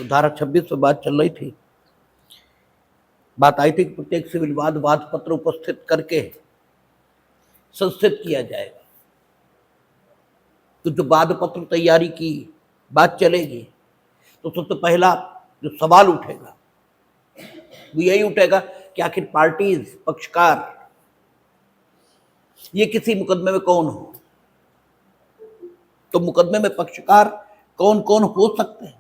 तो धारा 26 पे बात चल रही थी। बात आई थी कि प्रत्येक सिविल वाद पत्र उपस्थित करके संस्थित किया जाएगा। तो जो वाद पत्र तैयारी की बात चलेगी तो सबसे पहला जो सवाल उठेगा वो यही उठेगा कि आखिर पार्टीज, पक्षकार, ये किसी मुकदमे में कौन हो। तो मुकदमे में पक्षकार कौन कौन हो सकते हैं,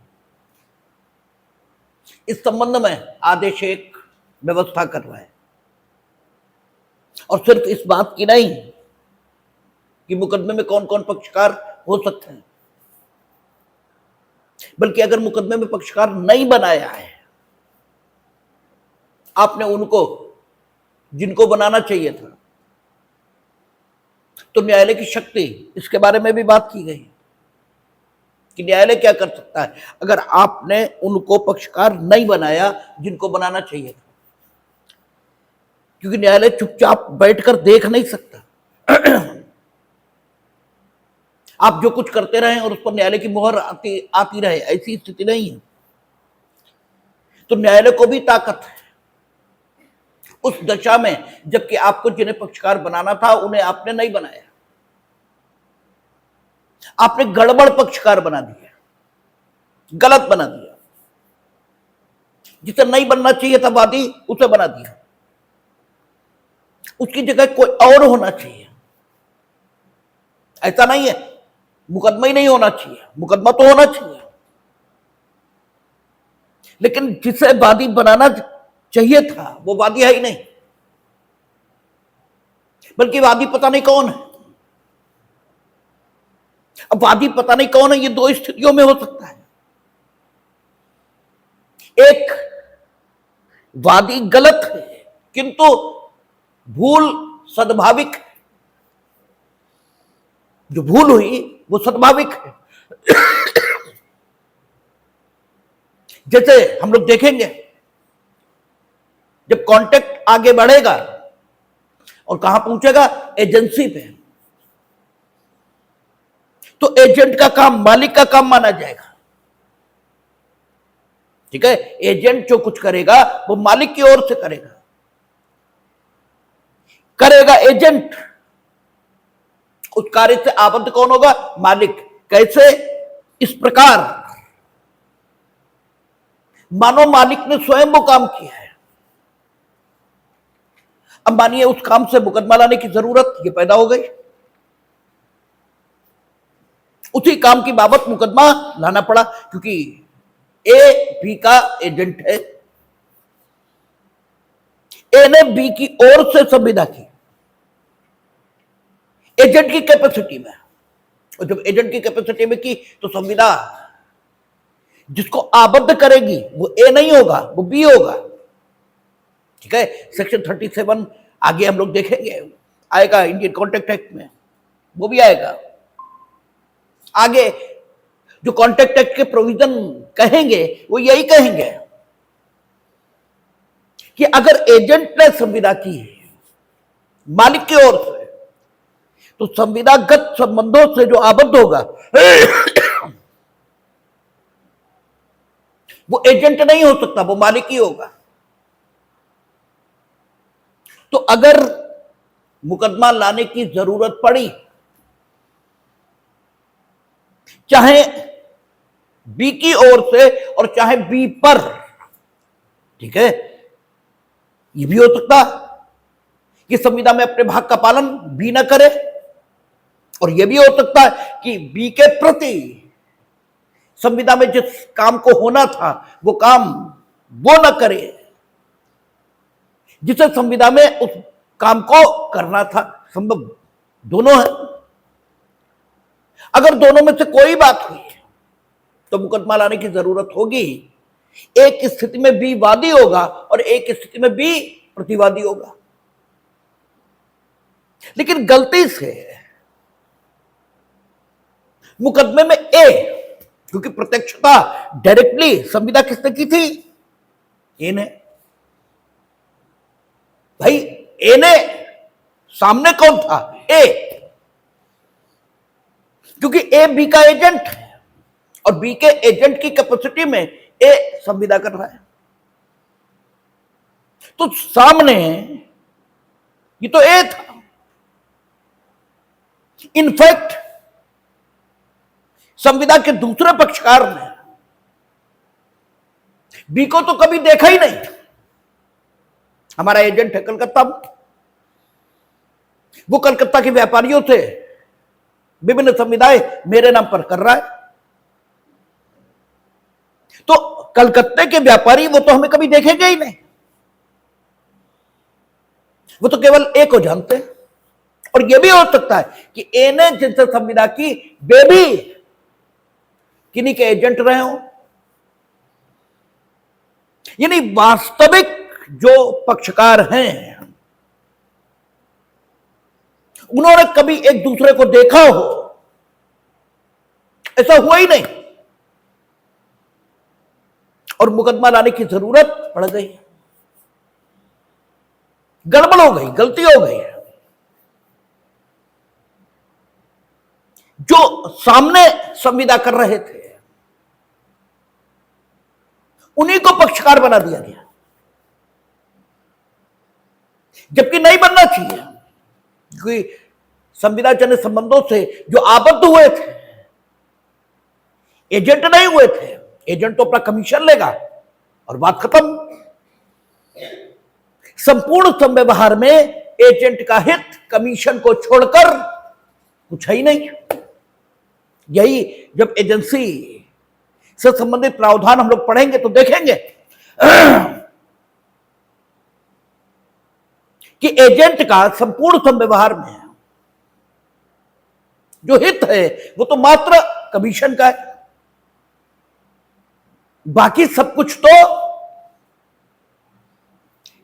इस संबंध में आदेश एक व्यवस्था कर रहा है। और सिर्फ इस बात की नहीं कि मुकदमे में कौन कौन पक्षकार हो सकते हैं, बल्कि अगर मुकदमे में पक्षकार नहीं बनाया है आपने उनको, जिनको बनाना चाहिए था, तो न्यायालय की शक्ति, इसके बारे में भी बात की गई कि न्यायालय क्या कर सकता है अगर आपने उनको पक्षकार नहीं बनाया जिनको बनाना चाहिए था। क्योंकि न्यायालय चुपचाप बैठकर देख नहीं सकता। आप जो कुछ करते रहे और उस पर न्यायालय की मुहर आती रहे, ऐसी स्थिति नहीं है। तो न्यायालय को भी ताकत है उस दशा में जबकि आपको जिन्हें पक्षकार बनाना था उन्हें आपने नहीं बनाया, आपने गड़बड़ पक्षकार बना दिया, गलत बना दिया। जिसे नहीं बनना चाहिए था वादी, उसे बना दिया। उसकी जगह कोई और होना चाहिए। ऐसा नहीं है मुकदमा ही नहीं होना चाहिए, मुकदमा तो होना चाहिए, लेकिन जिसे वादी बनाना चाहिए था वो वादी है ही नहीं, बल्कि वादी पता नहीं कौन है। अब वादी पता नहीं कौन है, ये दो स्थितियों में हो सकता है। एक, वादी गलत है किंतु भूल सद्भाविक है, जो भूल हुई वो सद्भाविक है। जैसे हम लोग देखेंगे जब कांटेक्ट आगे बढ़ेगा और कहां पहुंचेगा, एजेंसी पे, तो एजेंट का काम मालिक का काम माना जाएगा। ठीक है, एजेंट जो कुछ करेगा वो मालिक की ओर से करेगा एजेंट। उस कार्य से आबद्ध कौन होगा, मालिक। कैसे, इस प्रकार मानो मालिक ने स्वयं वो काम किया है। अब मानिए उस काम से मुकदमा लाने की जरूरत ये पैदा हो गई, उसी काम की बाबत मुकदमा लाना पड़ा क्योंकि ए बी का एजेंट है। ए ने बी की ओर से संविदा की एजेंट की कैपेसिटी में, और जब एजेंट की कैपेसिटी में की तो संविदा जिसको आबद्ध करेगी वो ए नहीं होगा, वो बी होगा। ठीक है, सेक्शन 37 आगे हम लोग देखेंगे, आएगा इंडियन कॉन्ट्रैक्ट एक्ट में, वो भी आएगा आगे। जो कॉन्ट्रैक्ट एक्ट के प्रोविजन कहेंगे वो यही कहेंगे कि अगर एजेंट ने संविदा की है मालिक की ओर से तो संविदागत संबंधों से जो आबद्ध होगा वो एजेंट नहीं हो सकता, वो मालिक ही होगा। तो अगर मुकदमा लाने की जरूरत पड़ी, चाहे बी की ओर से और चाहे बी पर, ठीक है, यह भी हो सकता कि संविदा में अपने भाग का पालन बी न करे, और यह भी हो सकता है कि बी के प्रति संविदा में जिस काम को होना था वो काम वो न करे जिसे संविदा में उस काम को करना था। संभव दोनों है। अगर दोनों में से कोई बात हुई तो मुकदमा लाने की जरूरत होगी। एक स्थिति में बी वादी होगा और एक स्थिति में बी प्रतिवादी होगा। लेकिन गलती से मुकदमे में ए, क्योंकि प्रत्यक्षता डायरेक्टली संविदा किसने की थी, ए ने। भाई ए ने, सामने कौन था, ए, क्योंकि ए बी का एजेंट है और बी के एजेंट की कैपेसिटी में ए संविदा कर रहा है। तो सामने ये तो ए था। इनफैक्ट संविदा के दूसरे पक्षकार ने बी को तो कभी देखा ही नहीं। हमारा एजेंट है कलकत्ता में, वो कलकत्ता के व्यापारियों से विभिन्न संविदाएं मेरे नाम पर कर रहा है। तो कलकत्ते के व्यापारी वो तो हमें कभी देखेंगे ही नहीं, वो तो केवल ए को जानते हैं। और यह भी हो सकता है कि ए ने जिनसे संविदा की वे भी किन्हीं के एजेंट रहे हो। यानी वास्तविक जो पक्षकार हैं उन्होंने कभी एक दूसरे को देखा हो, ऐसा हुआ ही नहीं, और मुकदमा लाने की जरूरत पड़ गई। गड़बड़ हो गई, गलती हो गई। जो सामने संविदा कर रहे थे उन्हीं को पक्षकार बना दिया गया, जबकि नहीं बनना चाहिए। क्योंकि संविदा जन्य संबंधों से जो आबद्ध हुए थे, एजेंट नहीं हुए थे। एजेंट तो अपना कमीशन लेगा और बात खत्म। संपूर्ण संव्यवहार में एजेंट का हित कमीशन को छोड़कर कुछ है ही नहीं। यही जब एजेंसी से संबंधित प्रावधान हम लोग पढ़ेंगे तो देखेंगे कि एजेंट का संपूर्ण संव्यवहार में जो हित है वो तो मात्र कमीशन का है। बाकी सब कुछ तो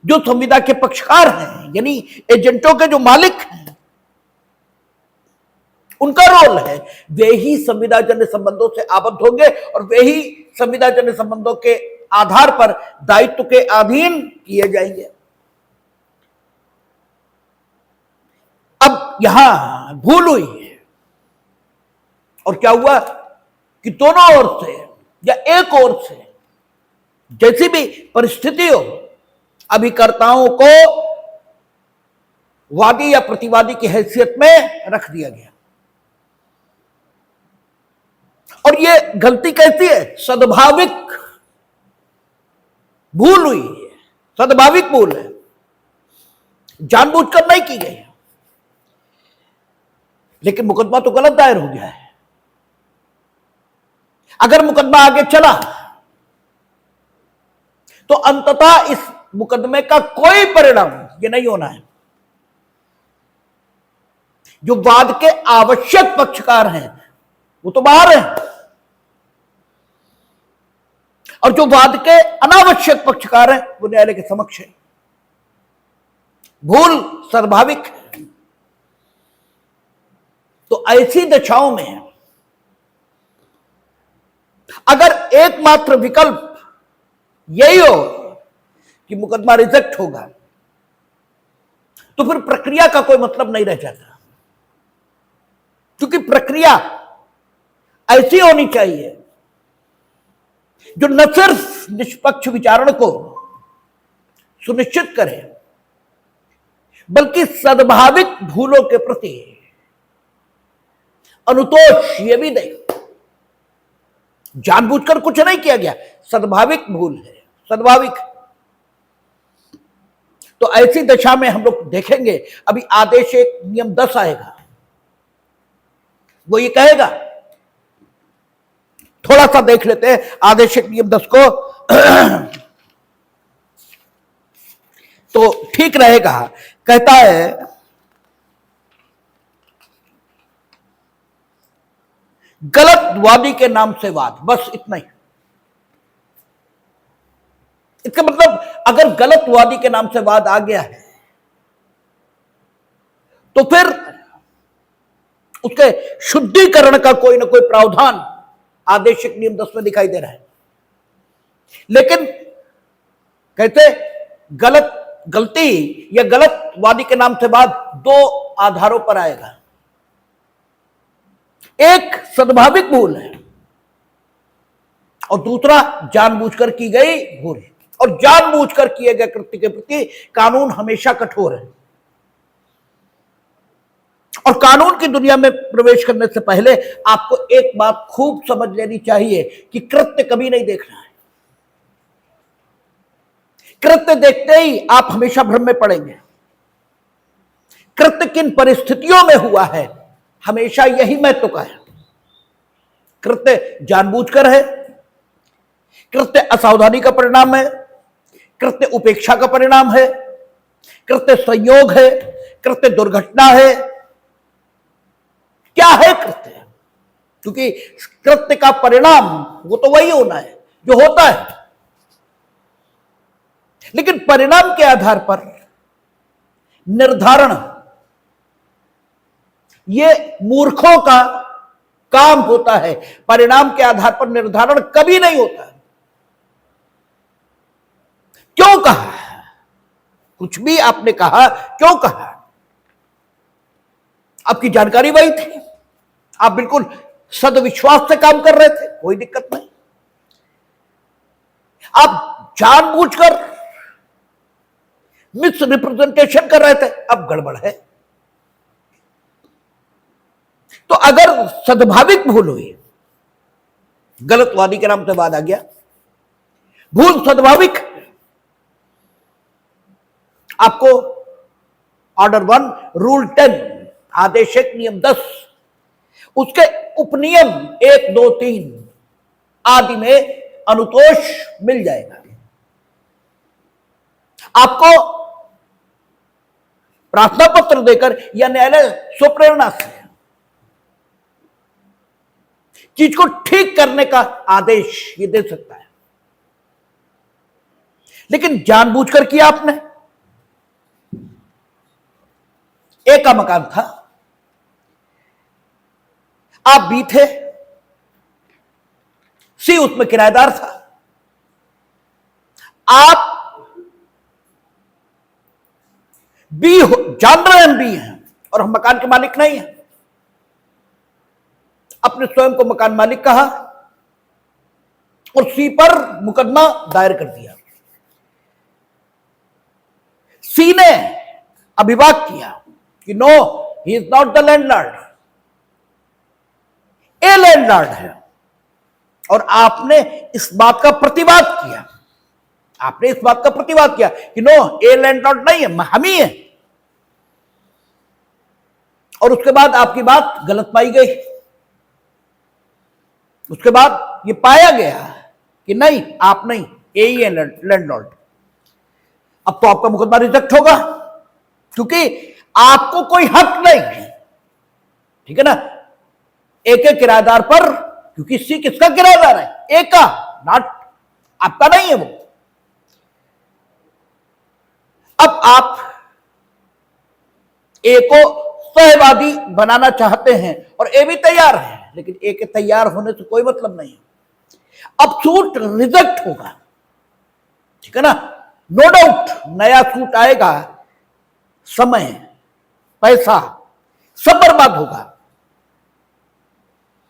जो संविदा के पक्षकार हैं, यानी एजेंटों के जो मालिक हैं, उनका रोल है। वे ही संविदा जन्य संबंधों से आबद्ध होंगे और वे ही संविदा जन्य संबंधों के आधार पर दायित्व के अधीन किए जाएंगे। अब यहां भूल हुई है, और क्या हुआ कि दोनों ओर से या एक ओर से जैसी भी परिस्थिति हो, अभिकर्ताओं को वादी या प्रतिवादी की हैसियत में रख दिया गया। और यह गलती कैसी है? सद्भाविक भूल हुई है, सद्भाविक भूल है, जानबूझकर नहीं की गई। लेकिन मुकदमा तो गलत दायर हो गया है। अगर मुकदमा आगे चला तो अंततः इस मुकदमे का कोई परिणाम ये नहीं होना है। जो वाद के आवश्यक पक्षकार हैं वो तो बाहर हैं, और जो वाद के अनावश्यक पक्षकार हैं वो न्यायालय के समक्ष है। भूल स्वाभाविक है। तो ऐसी दशाओं में अगर एकमात्र विकल्प यही हो कि मुकदमा रिजेक्ट होगा, तो फिर प्रक्रिया का कोई मतलब नहीं रह जाता। क्योंकि प्रक्रिया ऐसी होनी चाहिए जो न सिर्फ निष्पक्ष विचारण को सुनिश्चित करे, बल्कि सद्भाविक भूलों के प्रति अनुतोष ये भी दे। जानबूझकर कुछ नहीं किया गया, सद्भाविक भूल है, सद्भाविक। तो ऐसी दशा में हम लोग देखेंगे, अभी आदेश एक नियम 10 आएगा, वो ये कहेगा, थोड़ा सा देख लेते हैं आदेश एक नियम 10 को तो ठीक रहेगा। कहता है गलत वादी के नाम से वाद, बस इतना ही। इसका मतलब अगर गलत वादी के नाम से वाद आ गया है तो फिर उसके शुद्धिकरण का कोई ना कोई प्रावधान आदेशिक नियम 10 में दिखाई दे रहा है। लेकिन कहते गलती या गलत वादी के नाम से वाद दो आधारों पर आएगा। एक सद्भाविक भूल है और दूसरा जानबूझकर की गई भूल। और जानबूझकर किए गए कृत्य के प्रति कानून हमेशा कठोर है। और कानून की दुनिया में प्रवेश करने से पहले आपको एक बात खूब समझ लेनी चाहिए कि कृत्य कभी नहीं देखना है। कृत्य देखते ही आप हमेशा भ्रम में पड़ेंगे। कृत्य किन परिस्थितियों में हुआ है, हमेशा यही महत्व का है। कृत्य जानबूझकर है, कृत्य असावधानी का परिणाम है, कृत्य उपेक्षा का परिणाम है, कृत्य संयोग है, कृत्य दुर्घटना है। क्या है कृत्य? क्योंकि कृत्य का परिणाम वो तो वही होना है जो होता है, लेकिन परिणाम के आधार पर निर्धारण ये मूर्खों का काम होता है। परिणाम के आधार पर निर्धारण कभी नहीं होता। क्यों कहा? कुछ भी आपने कहा, क्यों कहा? आपकी जानकारी वही थी, आप बिल्कुल सदविश्वास से काम कर रहे थे, कोई दिक्कत नहीं। आप जानबूझकर मिस रिप्रेजेंटेशन कर रहे थे, अब गड़बड़ है। तो अगर सद्भाविक भूल हुई, गलतवादी के नाम से बाद आ गया, भूल सद्भाविक, आपको ऑर्डर 1 रूल 10 आदेश 1 नियम 10 उसके उपनियम 1 2 3 आदि में अनुतोष मिल जाएगा। आपको प्रार्थना पत्र देकर या न्यायालय स्वप्रेरणा से चीज को ठीक करने का आदेश ये दे सकता है। लेकिन जानबूझकर किया आपने। ए का मकान था, आप बी थे, सी उसमें किराएदार था। आप बी जान रहे हैं हम बी हैं और हम मकान के मालिक नहीं हैं। अपने स्वयं को मकान मालिक कहा और सी पर मुकदमा दायर कर दिया। सी ने अभिवाद किया कि no, he is not the landlord, a landlord है। और आपने इस बात का प्रतिवाद किया, आपने इस बात का प्रतिवाद किया कि नो, ए लैंडलॉर्ड नहीं है, हम ही है। और उसके बाद आपकी बात गलत पाई गई। उसके बाद ये पाया गया कि नहीं, आप नहीं, ए ही है लैंडलॉर्ड। अब तो आपका मुकदमा रिजेक्ट होगा, क्योंकि आपको कोई हक नहीं है, ठीक है ना, ए के किराएदार पर, क्योंकि सी किसका किराएदार है? ए का, नॉट आपका नहीं है वो। अब आप ए को सहवादी बनाना चाहते हैं और ए भी तैयार है, लेकिन ए के तैयार होने से कोई मतलब नहीं है। अब सूट रिजेक्ट होगा, ठीक है ना, नो डाउट नया सूट आएगा, समय, पैसा सब बर्बाद होगा।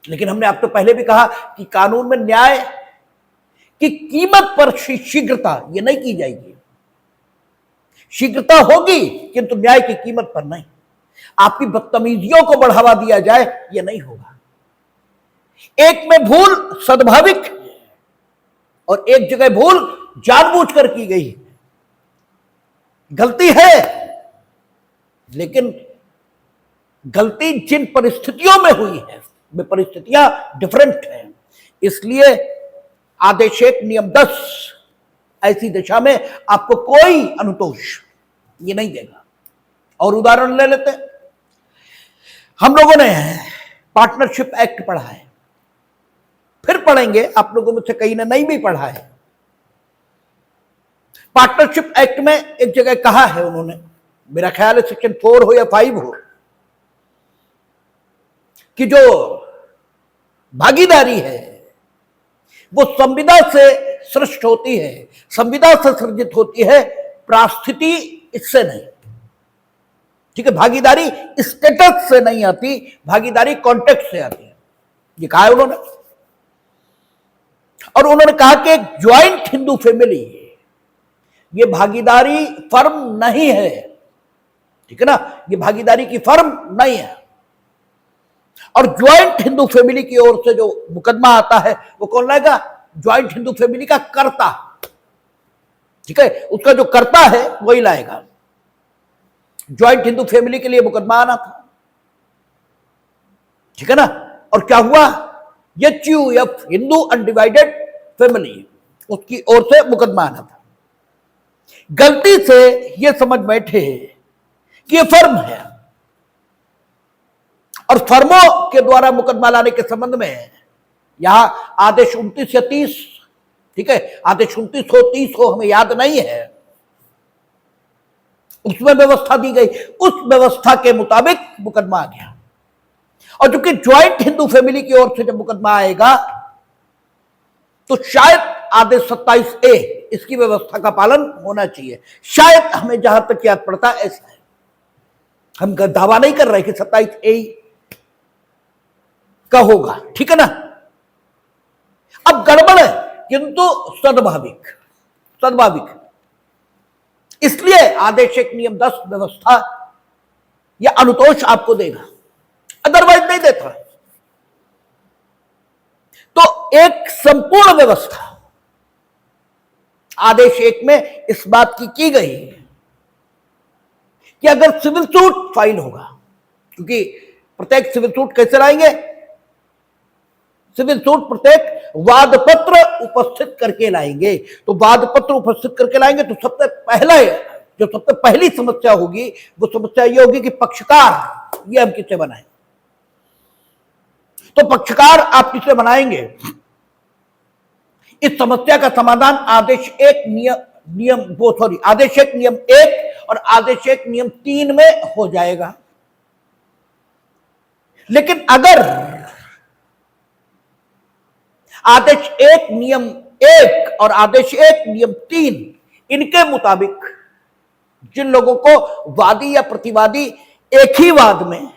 लेकिन हमने आपको पहले भी कहा कि कानून में न्याय की कीमत पर शीघ्रता ये नहीं की जाएगी। शीघ्रता होगी किंतु न्याय की कीमत पर नहीं। आपकी बदतमीजियों को बढ़ावा दिया जाए यह नहीं होगा। एक में भूल सद्भाविक और एक जगह भूल जानबूझकर की गई। गलती है, लेकिन गलती जिन परिस्थितियों में हुई है वे परिस्थितियां डिफरेंट हैं। इसलिए आदेश 1 नियम 10 ऐसी दिशा में आपको कोई अनुतोष ये नहीं देगा। और उदाहरण ले लेते हैं, हम लोगों ने पार्टनरशिप एक्ट पढ़ा है, फिर पढ़ेंगे, आप लोगों में से कई ने नहीं भी पढ़ा है। पार्टनरशिप एक्ट में एक जगह कहा है उन्होंने, मेरा ख्याल है सेक्शन 4 हो या 5 हो, कि जो भागीदारी है वो संविदा से सृष्ट होती है, संविदा से सृजित होती है, प्रास्थिति इससे नहीं। ठीक है, भागीदारी स्टेटस से नहीं आती, भागीदारी कॉन्टेक्स्ट से आती है, ये कहा है उन्होंने। और उन्होंने कहा कि एक ज्वाइंट हिंदू फैमिली, ये भागीदारी फर्म नहीं है, ठीक है ना, ये भागीदारी की फर्म नहीं है। और ज्वाइंट हिंदू फैमिली की ओर से जो मुकदमा आता है वो कौन लाएगा? ज्वाइंट हिंदू फैमिली का कर्ता, ठीक है, उसका जो कर्ता है वही लाएगा। ज्वाइंट हिंदू फैमिली के लिए मुकदमा आना था, ठीक है ना। और क्या हुआ? HUF, हिंदू अनडिवाइडेड फैमिली, उसकी ओर से मुकदमा आना था। गलती से यह समझ बैठे कि यह फर्म है, और फर्मों के द्वारा मुकदमा लाने के संबंध में यहां आदेश 29 या 30, ठीक है, आदेश 29 हो 30 हो, हमें याद नहीं है, उसमें व्यवस्था दी गई, उस व्यवस्था के मुताबिक मुकदमा आ गया। और चूंकि ज्वाइंट हिंदू फैमिली की ओर से जब मुकदमा आएगा तो शायद आदेश 27A, इसकी व्यवस्था का पालन होना चाहिए, शायद, हमें जहां तक याद पड़ता है ऐसा है। हम दावा नहीं कर रहे कि 27A का होगा, ठीक है ना। अब गड़बड़ है किंतु सद्भाविक, इसलिए आदेश 1 नियम 10 व्यवस्था या अनुतोष आपको देगा, अदरवाइज नहीं देता। तो एक संपूर्ण व्यवस्था आदेश 1 में इस बात की गई कि अगर सिविल सूट फाइल होगा, क्योंकि प्रत्येक सिविल सूट कैसे लाएंगे? सिविल सूट प्रत्येक वाद पत्र उपस्थित करके लाएंगे। तो वाद पत्र उपस्थित करके लाएंगे तो सबसे पहली समस्या होगी वो समस्या ये होगी कि पक्षकार ये हम किससे बनाएं। तो पक्षकार आप किससे बनाएंगे? इस समस्या का समाधान आदेश 1 नियम 1 और आदेश 1 नियम 3 में हो जाएगा। लेकिन अगर आदेश 1 नियम 1 और आदेश 1 नियम 3 इनके मुताबिक जिन लोगों को वादी या प्रतिवादी एक ही वाद में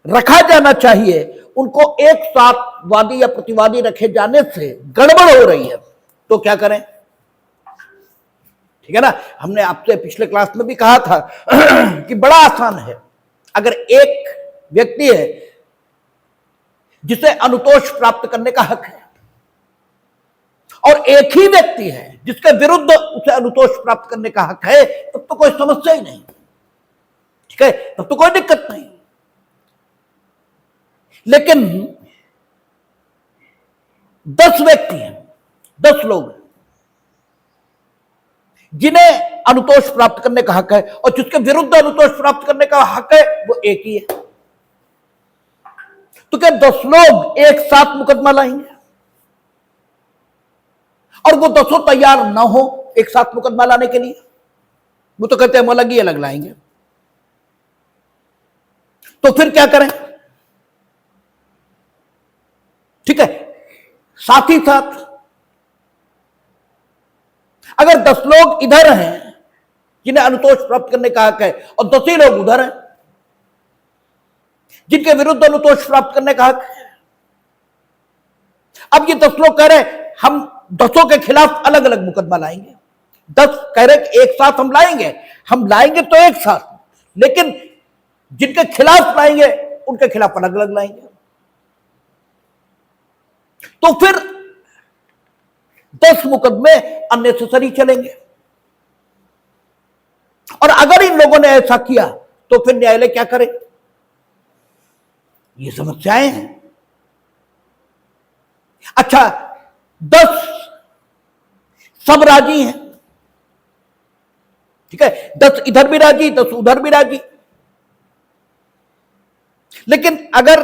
रखा जाना चाहिए, उनको एक साथ वादी या प्रतिवादी रखे जाने से गड़बड़ हो रही है, तो क्या करें? ठीक है ना। हमने आपसे पिछले क्लास में भी कहा था कि बड़ा आसान है। अगर एक व्यक्ति है जिसे अनुतोष प्राप्त करने का हक है और एक ही व्यक्ति है जिसके विरुद्ध उसे अनुतोष प्राप्त करने का हक है, तब तो कोई समस्या ही नहीं, ठीक है, तब तो कोई दिक्कत नहीं। लेकिन 10 व्यक्ति हैं, 10 लोग हैं जिन्हें अनुतोष प्राप्त करने का हक है और जिसके विरुद्ध अनुतोष प्राप्त करने का हक है वो एक ही है। तो क्या 10 लोग एक साथ मुकदमा लाएंगे? और वो 10 तैयार ना हो एक साथ मुकदमा लाने के लिए, वो तो कहते हैं हम अलग ही अलग लाएंगे। तो फिर क्या करें? ठीक है, साथ ही साथ अगर 10 लोग इधर हैं जिन्हें अनुतोष प्राप्त करने का हक है और 10 ही लोग उधर हैं जिनके विरुद्ध अनुतोष प्राप्त करने का हक है, अब ये 10 लोग कह रहे हम 10 के खिलाफ अलग अलग मुकदमा लाएंगे। 10 कह रहे एक साथ हम लाएंगे तो एक साथ, लेकिन जिनके खिलाफ लाएंगे उनके खिलाफ अलग अलग लाएंगे। तो फिर 10 मुकदमे अननेसेसरी चलेंगे। और अगर इन लोगों ने ऐसा किया तो फिर न्यायालय क्या करे? ये समस्याएं हैं। अच्छा, 10 सब राजी हैं, ठीक है, 10 इधर भी राजी, 10 उधर भी राजी। लेकिन अगर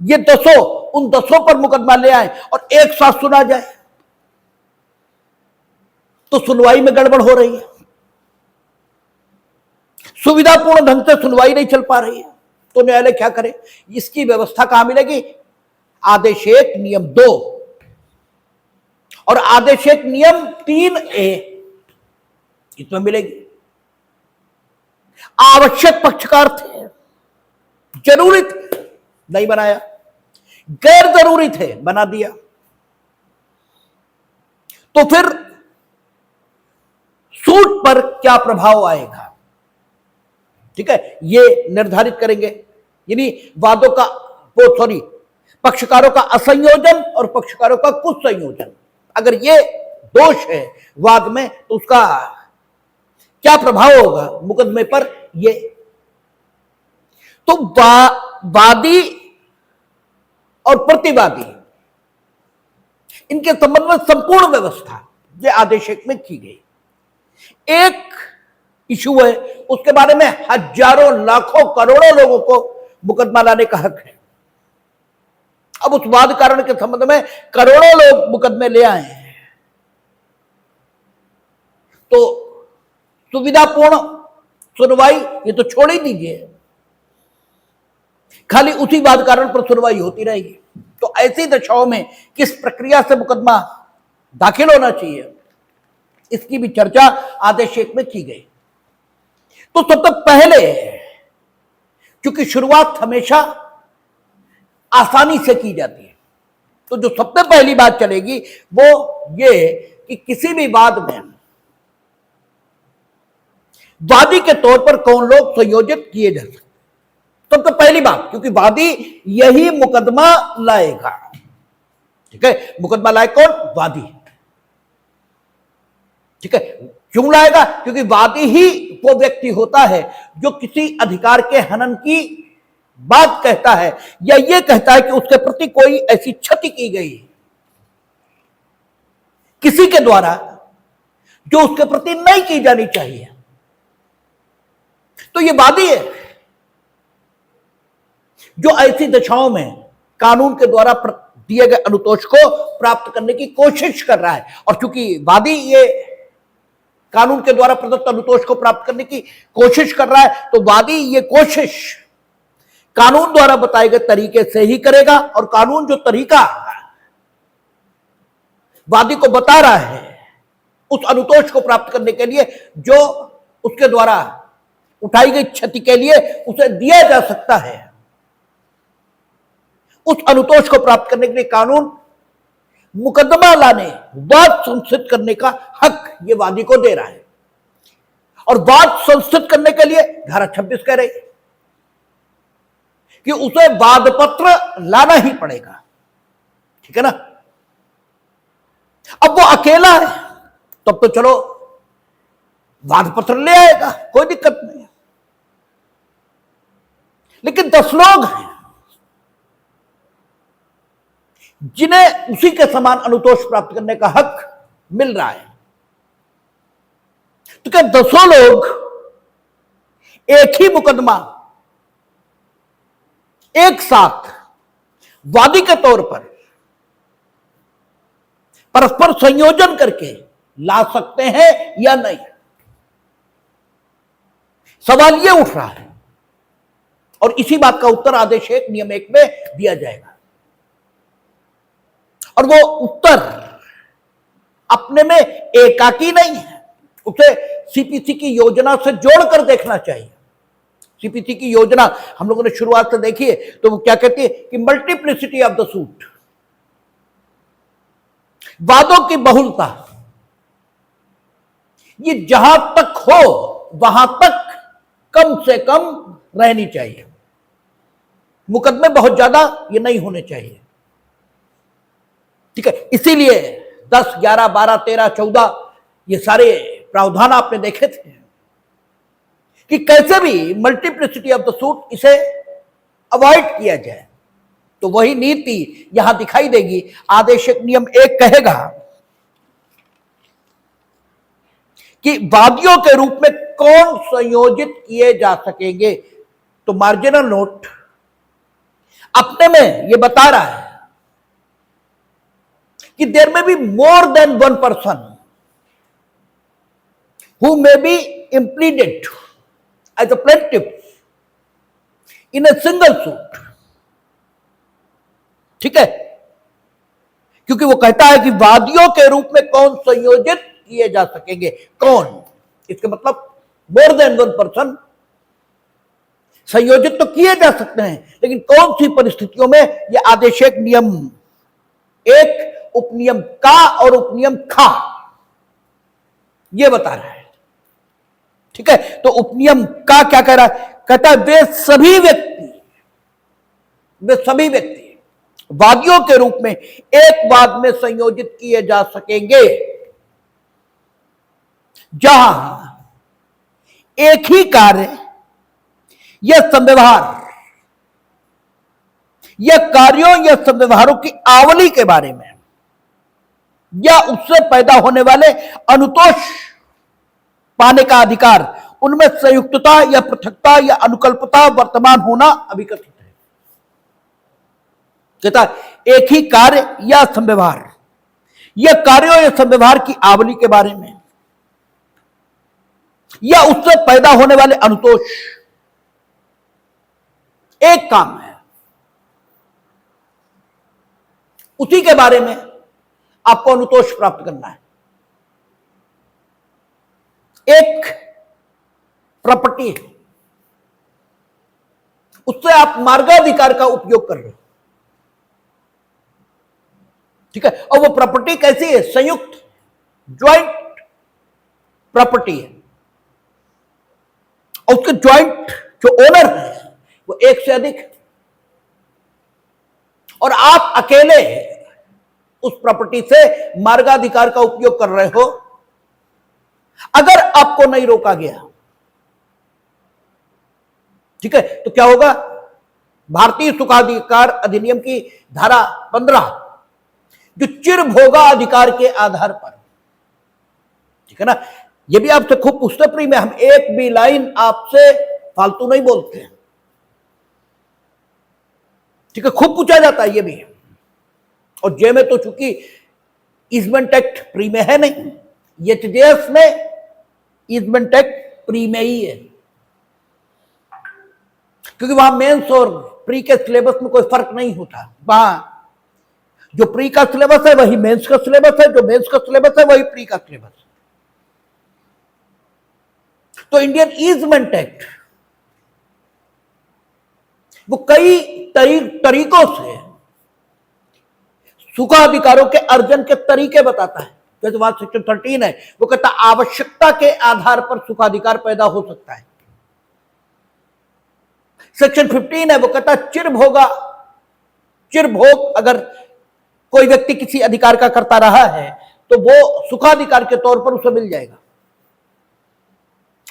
ये 10 उन 10 पर मुकदमा ले आए और एक साथ सुना जाए तो सुनवाई में गड़बड़ हो रही है, सुविधापूर्ण ढंग से सुनवाई नहीं चल पा रही है। तो न्यायालय क्या करे? इसकी व्यवस्था कहां मिलेगी? आदेश 1 नियम 2 और आदेश 1 नियम 3A इसमें मिलेगी। आवश्यक पक्षकार थे, जरूरी थे, नहीं बनाया, गैर जरूरी थे, बना दिया। तो फिर सूट पर क्या प्रभाव आएगा, ठीक है, ये निर्धारित करेंगे। यानी वादों का पक्षकारों का असंयोजन और पक्षकारों का कुछ संयोजन, अगर ये दोष है वाद में तो उसका क्या प्रभाव होगा मुकदमे पर, ये तो वादी और प्रतिवादी इनके संबंध में संपूर्ण व्यवस्था ये आदेश 1 में की गई। एक इशू है, उसके बारे में हजारों लाखों करोड़ों लोगों को मुकदमा लाने का हक है। अब उस वाद कारण के संबंध में करोड़ों लोग मुकदमे ले आए हैं, तो सुविधापूर्ण सुनवाई ये तो छोड़ ही दीजिए, खाली उसी वाद कारण पर सुनवाई होती रहेगी। तो ऐसी दशाओं में किस प्रक्रिया से मुकदमा दाखिल होना चाहिए, इसकी भी चर्चा आदेश 1 में की गई। तो सबसे पहले, क्योंकि शुरुआत हमेशा आसानी से की जाती है, तो जो सबसे पहली बात चलेगी वो ये कि किसी भी वाद में वादी के तौर पर कौन लोग संयोजित किए जा सकते। सबसे पहली बात, क्योंकि वादी यही मुकदमा लाएगा, ठीक है, मुकदमा लाए कौन, वादी, ठीक है। क्यों लाएगा, क्योंकि वादी ही वो व्यक्ति होता है जो किसी अधिकार के हनन की बात कहता है या ये कहता है कि उसके प्रति कोई ऐसी क्षति की गई किसी के द्वारा जो उसके प्रति नहीं की जानी चाहिए, तो ये वादी है जो ऐसी दशाओं में कानून के द्वारा दिए गए अनुतोष को प्राप्त करने की कोशिश कर रहा है। और क्योंकि वादी ये कानून के द्वारा प्रदत्त अनुतोष को प्राप्त करने की कोशिश कर रहा है, तो वादी ये कोशिश कानून द्वारा बताए गए तरीके से ही करेगा। और कानून जो तरीका वादी को बता रहा है उस अनुतोष को प्राप्त करने के लिए, जो उसके द्वारा उठाई गई क्षति के लिए उसे दिया जा सकता है, उस अनुतोष को प्राप्त करने के लिए कानून मुकदमा लाने, वाद संस्थित करने का हक ये वादी को दे रहा है। और वाद संस्थित करने के लिए धारा 26 कह रही कि उसे वाद पत्र लाना ही पड़ेगा, ठीक है ना। अब वो अकेला है तब तो चलो वाद पत्र ले आएगा, कोई दिक्कत नहीं, लेकिन 10 लोग हैं जिन्हें उसी के समान अनुतोष प्राप्त करने का हक मिल रहा है, तो क्या 10 लोग एक ही मुकदमा एक साथ वादी के तौर पर परस्पर संयोजन करके ला सकते हैं या नहीं, सवाल यह उठ रहा है। और इसी बात का उत्तर आदेश 1 नियम 1 में दिया जाएगा। और वो उत्तर अपने में एकाकी नहीं है, उसे सीपीसी की योजना से जोड़कर देखना चाहिए। सीपीसी की योजना हम लोगों ने शुरुआत से देखी है, तो वो क्या कहती है कि मल्टीप्लिसिटी ऑफ द सूट, वादों की बहुलता, ये जहां तक हो वहां तक कम से कम रहनी चाहिए, मुकदमे बहुत ज्यादा ये नहीं होने चाहिए, ठीक है। इसीलिए 10, 11, 12, 13, 14 ये सारे प्रावधान आपने देखे थे कि कैसे भी मल्टीप्लिसिटी ऑफ द सूट इसे अवॉइड किया जाए। तो वही नीति यहां दिखाई देगी। आदेश नियम 1 कहेगा कि वादियों के रूप में कौन संयोजित किए जा सकेंगे। तो मार्जिनल नोट अपने में यह बता रहा है कि देयर में be more than one person who may be impleaded as a plaintiff in a single suit, ठीक है, क्योंकि वो कहता है कि वादियों के रूप में कौन संयोजित किए जा सकेंगे, कौन, इसका मतलब मोर देन वन पर्सन संयोजित तो किए जा सकते हैं, लेकिन कौन सी परिस्थितियों में यह आदेश नियम 1 उपनियम का और उपनियम खा, यह बता रहा है। ठीक है, तो उपनियम का क्या कह रहा है? कहता है वे सभी व्यक्ति वादियों के रूप में एक वाद में संयोजित किए जा सकेंगे जहां एक ही कार्य या संव्यवहार या कार्यों या संव्यवहारों की आवली के बारे में या उससे पैदा होने वाले अनुतोष पाने का अधिकार, उनमें संयुक्तता या पृथकता या अनुकल्पता वर्तमान होना अभिकथित है। कहता एक ही कार्य या संव्यवहार या कार्यों या संव्यवहार की आवली के बारे में या उससे पैदा होने वाले अनुतोष, एक काम है, उसी के बारे में आपको अनुतोष प्राप्त करना है। एक प्रॉपर्टी है, उससे आप मार्गाधिकार का उपयोग कर रहे हो। ठीक है, और वो प्रॉपर्टी कैसी है? संयुक्त, ज्वाइंट प्रॉपर्टी है, और उसके ज्वाइंट जो ओनर है वो एक से अधिक है, और आप अकेले उस प्रॉपर्टी से मार्गाधिकार का उपयोग कर रहे हो। अगर आपको नहीं रोका गया, ठीक है, तो क्या होगा? भारतीय सुखाधिकार अधिनियम की धारा 15 जो चिर भोगा अधिकार के आधार पर, ठीक है ना, ये भी आपसे खूब पूछते प्री में, हम एक भी लाइन आपसे फालतू नहीं बोलते हैं। ठीक है, खूब पूछा जाता है ये भी। और जे में तो चूंकि ईजमेंट एक्ट प्री में है नहीं, एचजेएस में ईजमेंट एक्ट प्री में ही है, क्योंकि वहां मेंस और प्री के सिलेबस में कोई फर्क नहीं होता। वहां जो प्री का सिलेबस है वही मेंस का सिलेबस है, जो मेंस का सिलेबस है वही प्री का सिलेबस। तो इंडियन ईजमेंट एक्ट वो कई तरीकों से सुखाधिकारों के अर्जन के तरीके बताता है। जैसे वहां सेक्शन 13 है, वो कहता है आवश्यकता के आधार पर सुखाधिकार पैदा हो सकता है। सेक्शन 15 है, वो कहता है चिरभोग अगर कोई व्यक्ति किसी अधिकार का करता रहा है तो वो सुखाधिकार के तौर पर उसे मिल जाएगा,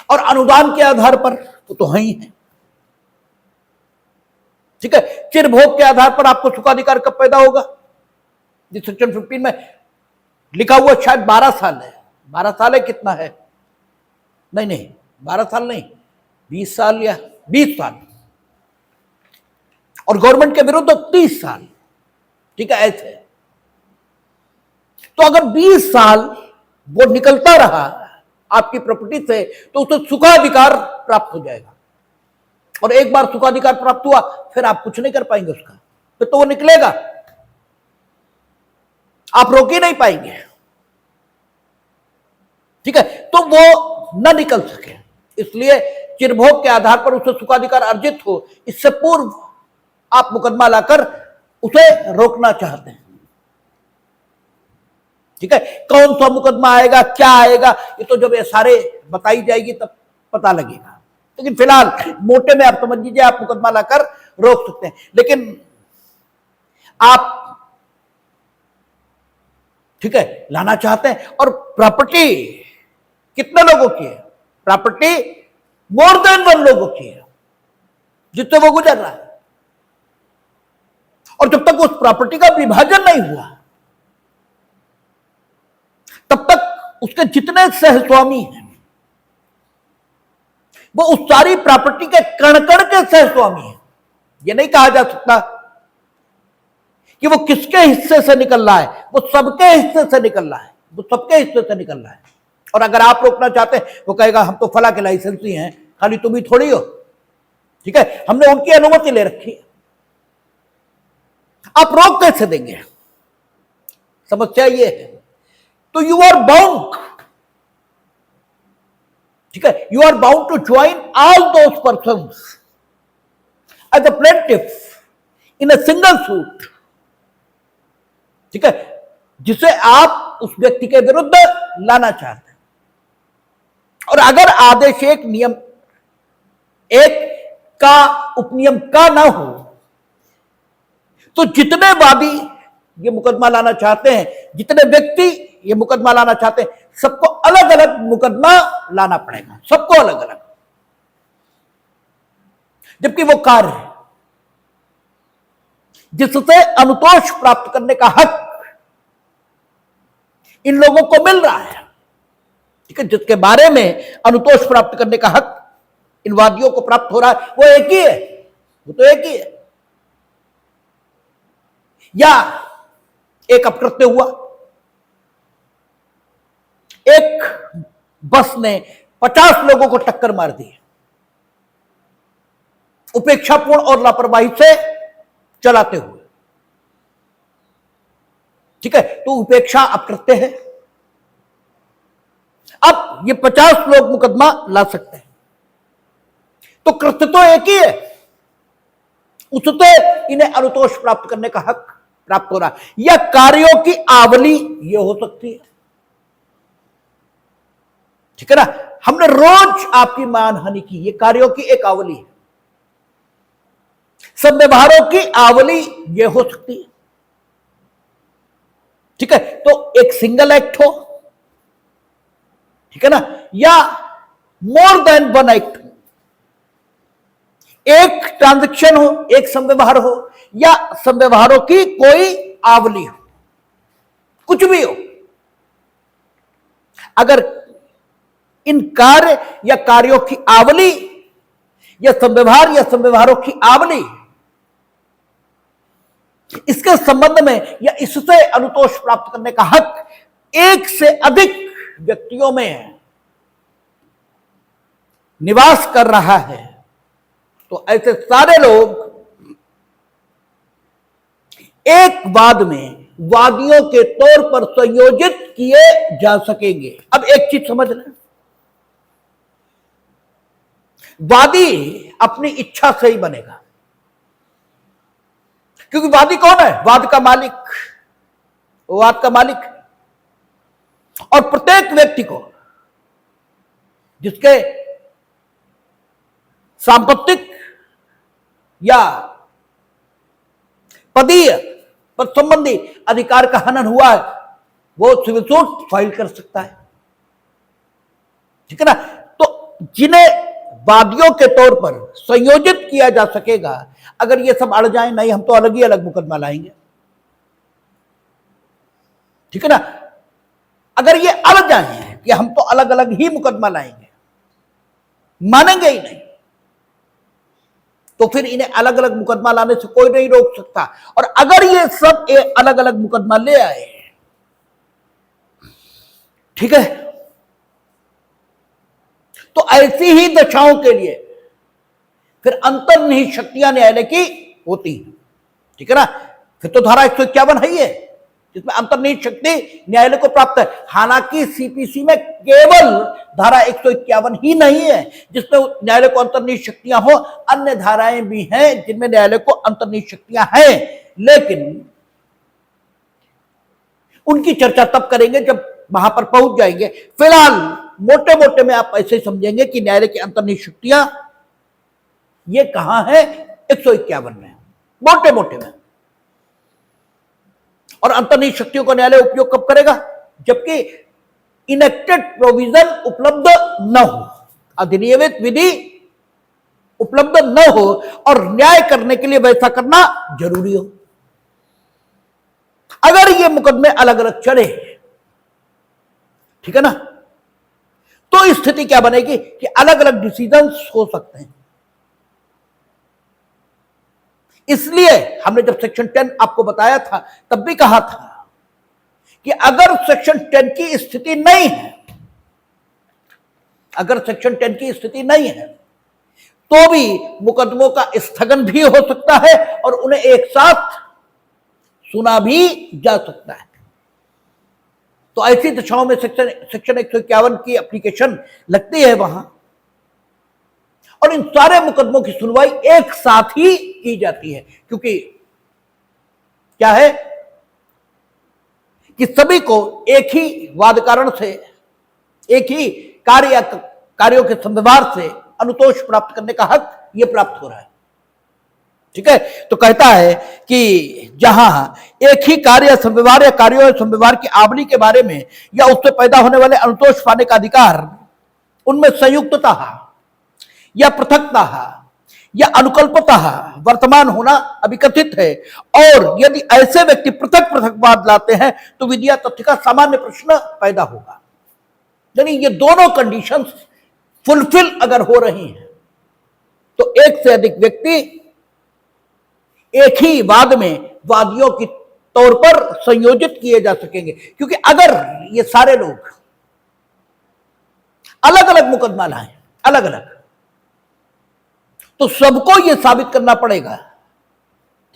और अनुदान के आधार पर तो है ही है। ठीक है, चिरभोग के आधार पर आपको सुखाधिकार कब पैदा होगा? जिस सेक्शन 15 में लिखा हुआ शायद 12 साल है। 12 साल है, कितना है? नहीं 12 साल नहीं, 20 साल या 20 साल, और गवर्नमेंट के विरुद्ध 30 साल। ठीक है, ऐसे। तो अगर 20 साल वो निकलता रहा आपकी प्रॉपर्टी से तो उसे सुखाधिकार प्राप्त हो जाएगा, और एक बार सुखाधिकार प्राप्त हुआ फिर आप कुछ नहीं कर पाएंगे उसका, फिर तो वो निकलेगा, आप रोक ही नहीं पाएंगे। ठीक है, तो वो न निकल सके, इसलिए चिरभोग के आधार पर उसे सुखाधिकार अर्जित हो, इससे पूर्व आप मुकदमा लाकर उसे रोकना चाहते हैं। ठीक है, कौन सा मुकदमा आएगा, क्या आएगा, ये तो जब ये सारे बताई जाएगी तब पता लगेगा। लेकिन फिलहाल मोटे में आप समझ लीजिए, आप मुकदमा लाकर रोक सकते हैं। लेकिन आप, ठीक है, लाना चाहते हैं, और प्रॉपर्टी कितने लोगों की है? प्रॉपर्टी मोर देन 1 लोगों की है, जिससे वो गुजर रहा है। और जब तक उस प्रॉपर्टी का विभाजन नहीं हुआ तब तक उसके जितने सहस्वामी हैं वो उस सारी प्रॉपर्टी के कण कण के सहस्वामी हैं। ये नहीं कहा जा सकता कि वो किसके हिस्से से निकल रहा है, वो सबके हिस्से से निकल रहा है, वो सबके हिस्से से निकल रहा है। और अगर आप रोकना चाहते हैं, वो कहेगा हम तो फला के लाइसेंसी हैं, खाली तुम ही थोड़ी हो। ठीक है, हमने उनकी अनुमति ले रखी है, आप रोक कैसे देंगे? समस्या ये है। तो यू आर बाउंड, ठीक है, you are bound to join all those persons as a plaintiff in a single suit. ठीक है, जिसे आप उस व्यक्ति के विरुद्ध लाना चाहते हैं। और अगर आदेश एक का उपनियम का ना हो तो जितने वादी ये मुकदमा लाना चाहते हैं, जितने व्यक्ति ये मुकदमा लाना चाहते हैं, सबको अलग अलग मुकदमा लाना पड़ेगा, सबको अलग अलग। जबकि वो कार्य जिससे अनुतोष प्राप्त करने का हक इन लोगों को मिल रहा है, ठीक है, जिसके बारे में अनुतोष प्राप्त करने का हक इन वादियों को प्राप्त हो रहा है, वो एक ही है, वो तो एक ही है। या एक अपकृत्य हुआ, एक बस ने 50 लोगों को टक्कर मार दी, उपेक्षापूर्ण और लापरवाही से चलाते हुए, ठीक है, तो उपेक्षा अपकृत्य है। अब ये 50 लोग मुकदमा ला सकते हैं, तो कृत्य तो एक ही है, उससे इन्हें अनुतोष प्राप्त करने का हक प्राप्त हो रहा है। या कार्यों की आवली ये हो सकती है, ठीक है ना, हमने रोज आपकी मानहानि की, ये कार्यों की एक आवली है। सब व्यवहारों की आवली ये हो सकती है, ठीक है, तो एक सिंगल एक्ट हो, ठीक है ना, या मोर देन वन एक्ट, एक ट्रांजैक्शन हो, एक संव्यवहार हो, या संव्यवहारों की कोई आवली हो, कुछ भी हो। अगर इन कार्य या कार्यों की आवली या संव्यवहार या संव्यवहारों की आवली इसके संबंध में या इससे अनुतोष प्राप्त करने का हक एक से अधिक व्यक्तियों में निवास कर रहा है, तो ऐसे सारे लोग एक वाद में वादियों के तौर पर संयोजित किए जा सकेंगे। अब एक चीज समझ लें, वादी अपनी इच्छा से ही बनेगा, क्योंकि वादी कौन है? वाद का मालिक, वाद का मालिक। और प्रत्येक व्यक्ति को जिसके सांपत्तिक या पदीय पद संबंधी अधिकार का हनन हुआ है, वो सिविल सूट फाइल कर सकता है, ठीक है ना। तो जिन्हें वादियों के तौर पर संयोजित किया जा सकेगा, अगर ये सब अड़ जाए, नहीं हम तो अलग ही अलग मुकदमा लाएंगे, ठीक है ना। अगर ये अड़ जाए कि हम तो अलग अलग ही मुकदमा लाएंगे, मानेंगे ही नहीं, तो फिर इन्हें अलग अलग मुकदमा लाने से कोई नहीं रोक सकता। और अगर ये सब अलग अलग मुकदमा ले आए, ठीक है, तो ऐसी ही दशाओं के लिए फिर अंतर्निहित शक्तियां न्यायालय की होती है, ठीक है ना। फिर तो धारा 151 है, जिसमें अंतर्निहित शक्ति न्यायालय को प्राप्त है। हालांकि सीपीसी में केवल धारा 151 ही नहीं है जिसमें न्यायालय को अंतर्निहित शक्तियां हो, अन्य धाराएं भी हैं जिनमें न्यायालय को अंतर्निहित शक्तियां हैं, लेकिन उनकी चर्चा तब करेंगे जब वहां पर पहुंच जाएंगे। फिलहाल मोटे मोटे में आप ऐसे समझेंगे कि न्यायालय की अंतर्निहित शक्तियां ये कहां है? 151 में, मोटे मोटे में। और अंतर्निहित शक्तियों का न्यायालय उपयोग कब करेगा? जबकि इनेक्टेड प्रोविजन उपलब्ध न हो, अधिनियमित विधि उपलब्ध न हो और न्याय करने के लिए वैसा करना जरूरी हो। अगर ये मुकदमे अलग अलग चले, ठीक है ना, तो स्थिति क्या बनेगी कि अलग अलग डिसीजंस हो सकते हैं। इसलिए हमने जब सेक्शन 10 आपको बताया था, तब भी कहा था कि अगर सेक्शन 10 की स्थिति नहीं है, अगर सेक्शन 10 की स्थिति नहीं है, तो भी मुकदमों का स्थगन भी हो सकता है और उन्हें एक साथ सुना भी जा सकता है। तो ऐसी दशाओं में सेक्शन 151 की एप्लीकेशन लगती है वहां, और इन सारे मुकदमों की सुनवाई एक साथ ही की जाती है। क्योंकि क्या है कि सभी को एक ही वाद कारण से, एक ही कार्यों के संव्यवहार से अनुतोष प्राप्त करने का हक यह प्राप्त हो रहा है। ठीक है, तो कहता है कि जहां एक ही कार्य संव्यवहार या कार्यों संव्यवहार की आवली के बारे में या उससे पैदा होने वाले अनुतोष पाने का अधिकार, उनमें संयुक्तता या पृथकता या अनुकल्पता वर्तमान होना अभिकथित है। और यदि ऐसे व्यक्ति पृथक पृथकवाद लाते हैं तो विद्या तथ्य का सामान्य प्रश्न पैदा होगा। यानी ये दोनों कंडीशंस फुलफिल अगर हो रही हैं तो एक से अधिक व्यक्ति एक ही वाद में वादियों की तौर पर संयोजित किए जा सकेंगे। क्योंकि अगर ये सारे लोग अलग अलग मुकदमा लाएं, अलग अलग, तो सबको यह साबित करना पड़ेगा।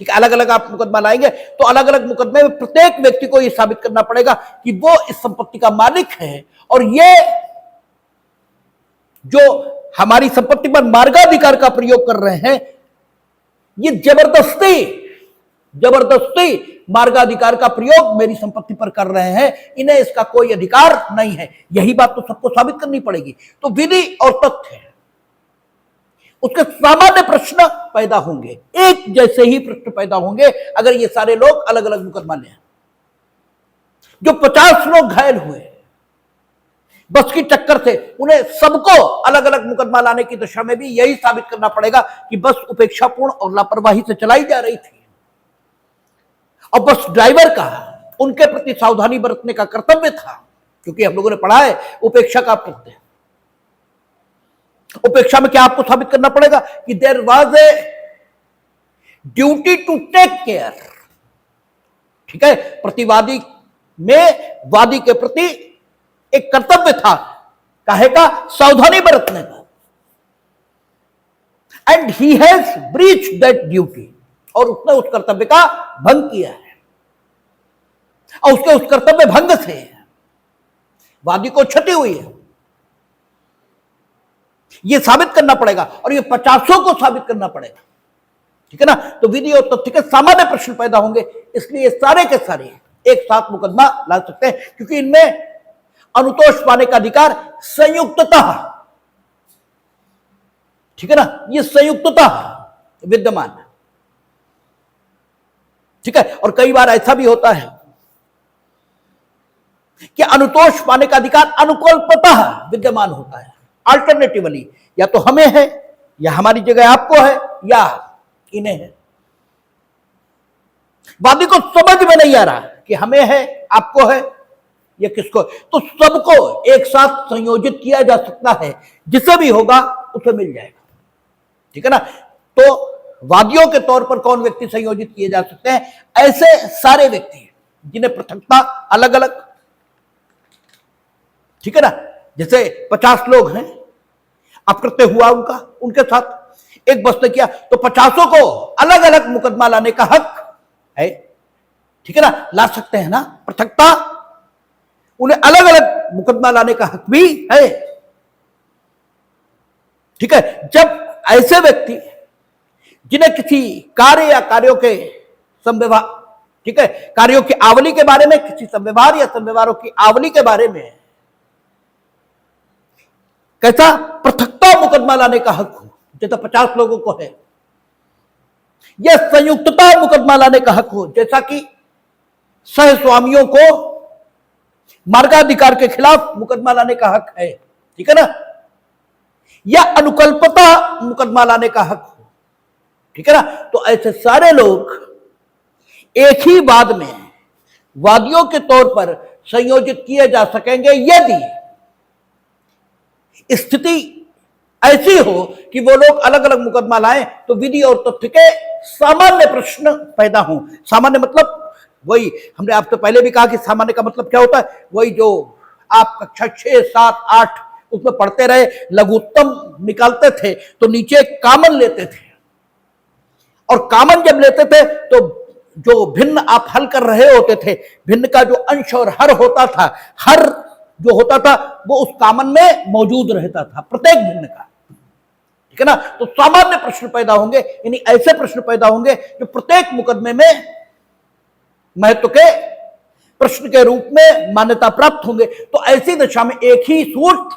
ठीक है, अलग अलग आप मुकदमा लाएंगे तो अलग अलग मुकदमे में प्रत्येक व्यक्ति को यह साबित करना पड़ेगा कि वो इस संपत्ति का मालिक है और ये जो हमारी संपत्ति पर मार्गाधिकार का प्रयोग कर रहे हैं, ये जबरदस्ती मार्गाधिकार का प्रयोग मेरी संपत्ति पर कर रहे हैं, इन्हें इसका कोई अधिकार नहीं है। यही बात तो सबको साबित करनी पड़ेगी। तो विधि और तथ्य उसके सामान्य प्रश्न पैदा होंगे, एक जैसे ही प्रश्न पैदा होंगे अगर ये सारे लोग अलग अलग मुकदमा लें। जो 50 लोग घायल हुए बस की टक्कर से, उन्हें सबको अलग अलग मुकदमा लाने की दशा में भी यही साबित करना पड़ेगा कि बस उपेक्षापूर्ण और लापरवाही से चलाई जा रही थी और बस ड्राइवर का उनके प्रति सावधानी बरतने का कर्तव्य था। क्योंकि हम लोगों ने पढ़ा है उपेक्षा का प्रत्यय, उपेक्षा में क्या आपको साबित करना पड़ेगा कि there was a duty to take care. ठीक है, प्रतिवादी में वादी के प्रति एक कर्तव्य था, काहे का, सावधानी बरतने का। And he has breach that duty, और उसने उस कर्तव्य का भंग किया है और उसके उस कर्तव्य भंग से वादी को क्षति हुई है। यह साबित करना पड़ेगा और ये 50 को साबित करना पड़ेगा। ठीक है ना, तो विधि और तथ्य के सामान्य प्रश्न पैदा होंगे, इसलिए सारे के सारे एक साथ मुकदमा ला सकते हैं क्योंकि इनमें अनुतोष पाने का अधिकार संयुक्तता, ठीक है ना, ये संयुक्तता विद्यमान है। ठीक है, और कई बार ऐसा भी होता है कि अनुतोष पाने का अधिकार अनुकल्पता विद्यमान होता है। अल्टरनेटिवली या तो हमें है या हमारी जगह आपको है या इन्हें है। वादी को समझ में नहीं आ रहा कि हमें है, आपको है या किसको, तो सबको एक साथ संयोजित किया जा सकता है, जिसे भी होगा उसे मिल जाएगा। ठीक है ना, तो वादियों के तौर पर कौन व्यक्ति संयोजित किए जा सकते हैं? ऐसे सारे व्यक्ति जिन्हें पृथकता अलग अलग, ठीक है ना, जैसे 50 लोग हैं, अकृत्य हुआ उनका, उनके साथ एक बस ने किया तो 50 को अलग अलग मुकदमा लाने का हक है। ठीक है ना, ला सकते हैं ना, पृथकता, उन्हें अलग अलग मुकदमा लाने का हक भी है। ठीक है, जब ऐसे व्यक्ति जिन्हें किसी कार्य या कार्यों के संव्यवहार, ठीक है, कार्यों की आवली के बारे में, किसी संव्यवहार या संव्यवहारों की आवली के बारे में कैसा पृथकता मुकदमा लाने का हक हो, जैसा 50 लोगों को है, यह संयुक्तता मुकदमा लाने का हक हो, जैसा कि सहस्वामियों को मार्गाधिकार के खिलाफ मुकदमा लाने का हक है। ठीक है ना, या अनुकल्पता मुकदमा लाने का हक हो। ठीक है ना, तो ऐसे सारे लोग एक ही वाद में वादियों के तौर पर संयोजित किए जा सकेंगे यदि स्थिति ऐसी हो कि वो लोग अलग अलग मुकदमा लाएं तो विधि और तथ्य के सामान्य प्रश्न पैदा हों। सामान्य मतलब वही हमने आपसे पहले भी कहा कि सामान्य का मतलब क्या होता है, वही जो आप कक्षा 6, 7, 8 उसमें पढ़ते रहे, लघुत्तम निकालते थे तो नीचे कामन लेते थे, और कामन जब लेते थे तो जो भिन्न आप हल कर रहे होते थे, भिन्न का जो अंश और हर होता था, हर जो होता था वो उस कामन में मौजूद रहता था, प्रत्येक भिन्न का। ठीक है ना, तो सामान्य प्रश्न पैदा होंगे, यानी ऐसे प्रश्न पैदा होंगे जो प्रत्येक मुकदमे में महत्व के प्रश्न के रूप में मान्यता प्राप्त होंगे। तो ऐसी दशा में एक ही सूट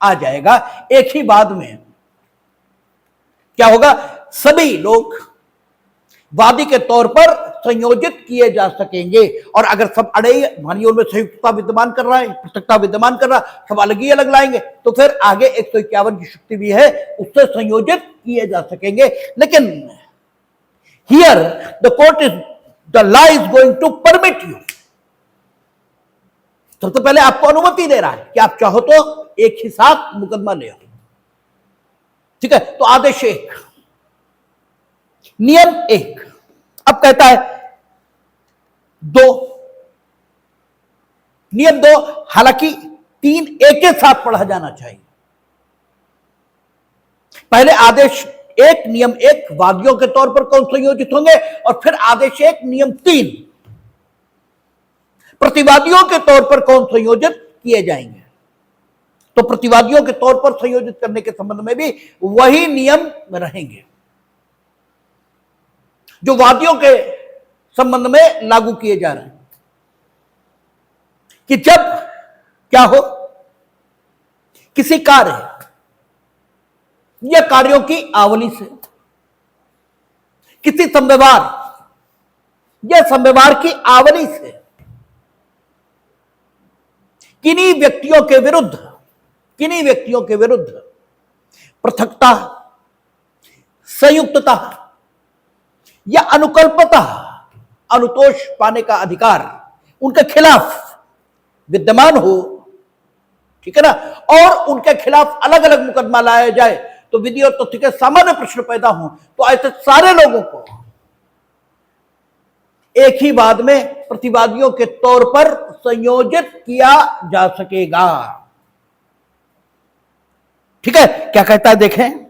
आ जाएगा, एक ही बाद में क्या होगा, सभी लोग वादी के तौर पर संयोजित किए जा सकेंगे। और अगर सब अड़े, मानिए उनमें संयुक्तता विद्यमान कर रहा है, पृथकता विद्यमान कर रहा, सब अलग ही अलग लाएंगे, तो फिर आगे 151 की शक्ति भी है, उससे संयोजित किए जा सकेंगे। लेकिन here the court is, the law is going to permit you, सबसे पहले आपको अनुमति दे रहा है कि आप चाहो तो एक ही साथ मुकदमा ले आओ। ठीक है, तो आदेश 1, नियम 1 अब कहता है 2, नियम 2, हालांकि 3 एक के साथ पढ़ा जाना चाहिए। पहले आदेश 1 नियम 1 वादियों के तौर पर कौन संयोजित होंगे, और फिर आदेश 1 नियम 3 प्रतिवादियों के तौर पर कौन संयोजित किए जाएंगे। तो प्रतिवादियों के तौर पर संयोजित करने के संबंध में भी वही नियम रहेंगे जो वादियों के संबंध में लागू किए जा रहे हैं, कि जब क्या हो, किसी कार्य या कार्यों की आवली से, किसी संव्यवहार या संव्यवहार की आवली से किन्हीं व्यक्तियों के विरुद्ध पृथकता, संयुक्तता या अनुकल्पता, अनुतोष पाने का अधिकार उनके खिलाफ विद्यमान हो, ठीक है ना, और उनके खिलाफ अलग अलग मुकदमा लाया जाए, तो विधि और तथ्य के सामान्य प्रश्न पैदा हो, तो ऐसे सारे लोगों को एक ही बाद में प्रतिवादियों के तौर पर संयोजित किया जा सकेगा। ठीक है, क्या कहता है देखें,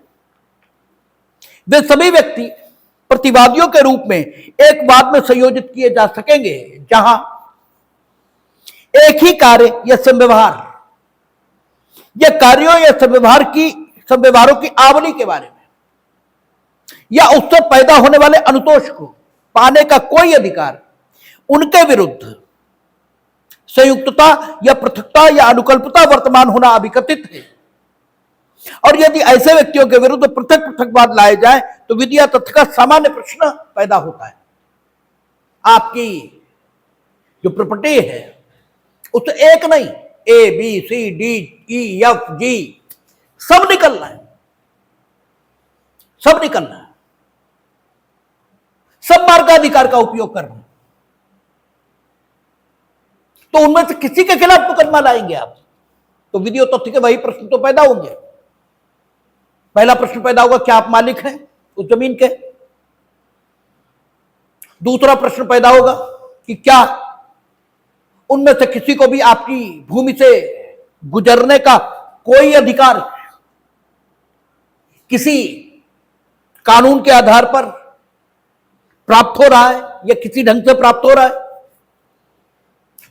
वे सभी व्यक्ति प्रतिवादियों के रूप में एक बाद में संयोजित किए जा सकेंगे जहां एक ही कार्य या संव्यवहार या कार्यों या संव्यवहारों की आवली के बारे में या उससे पैदा होने वाले अनुतोष को पाने का कोई अधिकार उनके विरुद्ध संयुक्तता या पृथकता या अनुकल्पता वर्तमान होना अभिकथित है। और यदि ऐसे व्यक्तियों के विरुद्ध पृथक पृथकवाद लाए जाए तो विधि या तथ्य का सामान्य प्रश्न पैदा होता है। आपकी जो प्रॉपर्टी है उससे एक नहीं, A B C D E F G सब निकलना है, सब निकलना है, सब मार्गाधिकार का उपयोग करना। तो उनमें से किसी के खिलाफ मुकदमा लाएंगे आप, तो विधि और तथ्य के वही प्रश्न तो पैदा होंगे। पहला प्रश्न पैदा होगा, क्या आप मालिक हैं उस जमीन के। दूसरा प्रश्न पैदा होगा कि क्या उनमें से किसी को भी आपकी भूमि से गुजरने का कोई अधिकार किसी कानून के आधार पर प्राप्त हो रहा है या किसी ढंग से प्राप्त हो रहा है।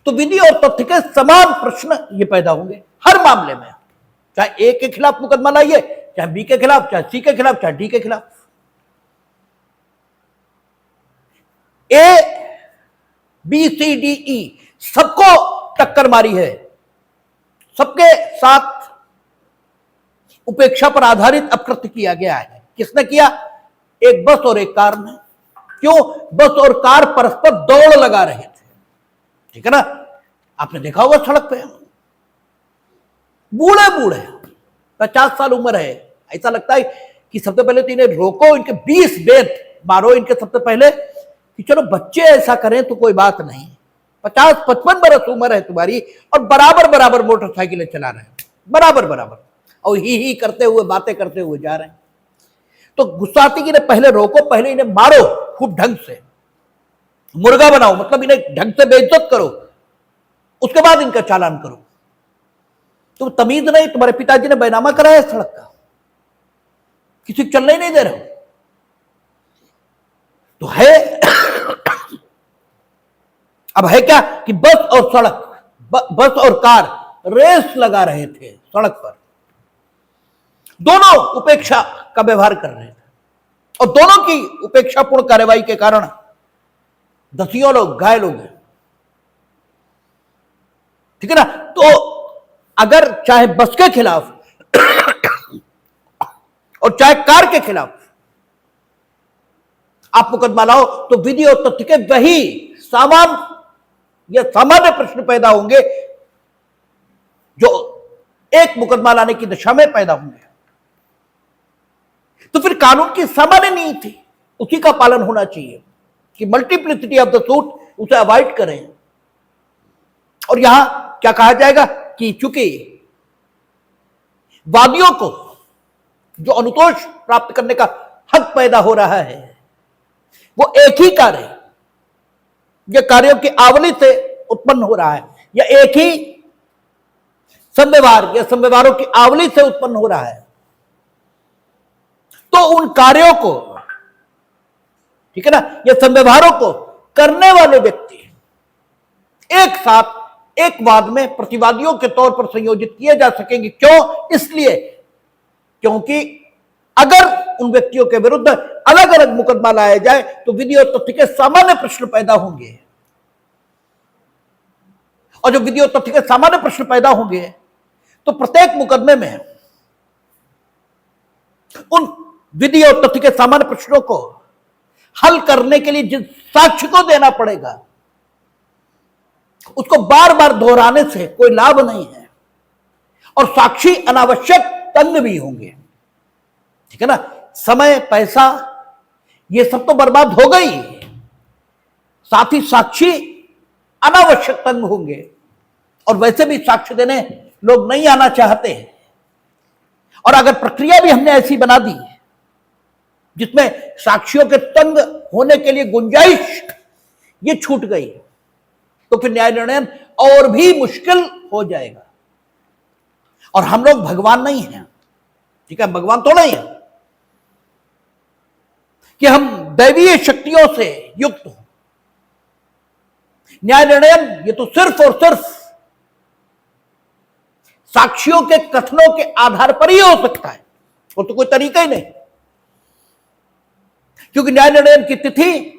तो विधि और तथ्य के समान प्रश्न ये पैदा होंगे हर मामले में, चाहे ए के खिलाफ मुकदमा लाइए, चाहे बी के खिलाफ, चाहे सी के खिलाफ, चाहे डी के खिलाफ। ए बी सी डी ई सबको टक्कर मारी है, सबके साथ उपेक्षा पर आधारित अपकृत्य किया गया है। किसने किया? एक बस और एक कार ने। क्यों? बस और कार परस्पर दौड़ लगा रहे थे, ठीक है ना। आपने देखा होगा सड़क पे बूढ़े बूढ़े 50 साल उम्र है, ऐसा लगता है कि सबसे पहले तो इन्हें रोको, इनके 20 बेत मारो इनके सबसे पहले, कि चलो बच्चे ऐसा करें तो कोई बात नहीं। 50-55 बरस उम्र है तुम्हारी और बराबर बराबर मोटरसाइकिलें चला रहे हैं, बराबर बराबर, और ही करते हुए बातें करते हुए जा रहे हैं। तो गुस्सा आती कि इन्हें पहले रोको, पहले इन्हें मारो खूब ढंग से, मुर्गा बनाओ, मतलब इन्हें ढंग से बेइज्जत करो, उसके बाद इनका चालान करो। तुम तमीज नहीं, तुम्हारे पिताजी ने बैनामा कराया सड़क का, किसी को चलने ही नहीं दे रहे हो। तो है अब है क्या कि बस और सड़क, बस और कार रेस लगा रहे थे सड़क पर, दोनों उपेक्षा का व्यवहार कर रहे थे, और दोनों की उपेक्षापूर्ण कार्रवाई के कारण दसियों लोग घायल हो गए। ठीक है ना। तो अगर चाहे बस के खिलाफ और चाहे कार के खिलाफ आप मुकदमा लाओ तो विधि और तथ्य के वही सामान्य प्रश्न पैदा होंगे जो एक मुकदमा लाने की दिशा में पैदा होंगे। तो फिर कानून की सामान्य नीति थी, उसी का पालन होना चाहिए कि मल्टीप्लिसिटी ऑफ द सूट उसे अवॉइड करें। और यहां क्या कहा जाएगा कि चूंकि वादियों को जो अनुतोष प्राप्त करने का हक पैदा हो रहा है वो एक ही कार्य या कार्यों की आवली से उत्पन्न हो रहा है या एक ही संव्यवहार या संव्यवहारों की आवली से उत्पन्न हो रहा है, तो उन कार्यों को, ठीक है ना, या संव्यवहारों को करने वाले व्यक्ति एक साथ एक वाद में प्रतिवादियों के तौर पर संयोजित किए जा सकेंगे। क्यों? इसलिए क्योंकि अगर उन व्यक्तियों के विरुद्ध अलग अलग मुकदमा लाया जाए तो विधि और तथ्य के सामान्य प्रश्न पैदा होंगे, और जब विधि और तथ्य के सामान्य प्रश्न पैदा होंगे तो प्रत्येक मुकदमे में उन विधि और तथ्य के सामान्य प्रश्नों को हल करने के लिए जिस साक्ष्य को देना पड़ेगा उसको बार बार दोहराने से कोई लाभ नहीं है, और साक्षी अनावश्यक तंग भी होंगे। ठीक है ना, समय, पैसा, ये सब तो बर्बाद हो गई, साथ ही साक्षी अनावश्यक तंग होंगे, और वैसे भी साक्ष्य देने लोग नहीं आना चाहते हैं। और अगर प्रक्रिया भी हमने ऐसी बना दी जिसमें साक्षियों के तंग होने के लिए गुंजाइश ये छूट गई तो फिर न्याय निर्णय और भी मुश्किल हो जाएगा। और हम लोग भगवान नहीं हैं, ठीक है, भगवान थोड़ा ही है कि हम दैवीय शक्तियों से युक्त हो। न्याय निर्णय ये तो सिर्फ और सिर्फ साक्षियों के कथनों के आधार पर ही हो सकता है, वो तो कोई तरीका ही नहीं, क्योंकि न्याय निर्णय की तिथि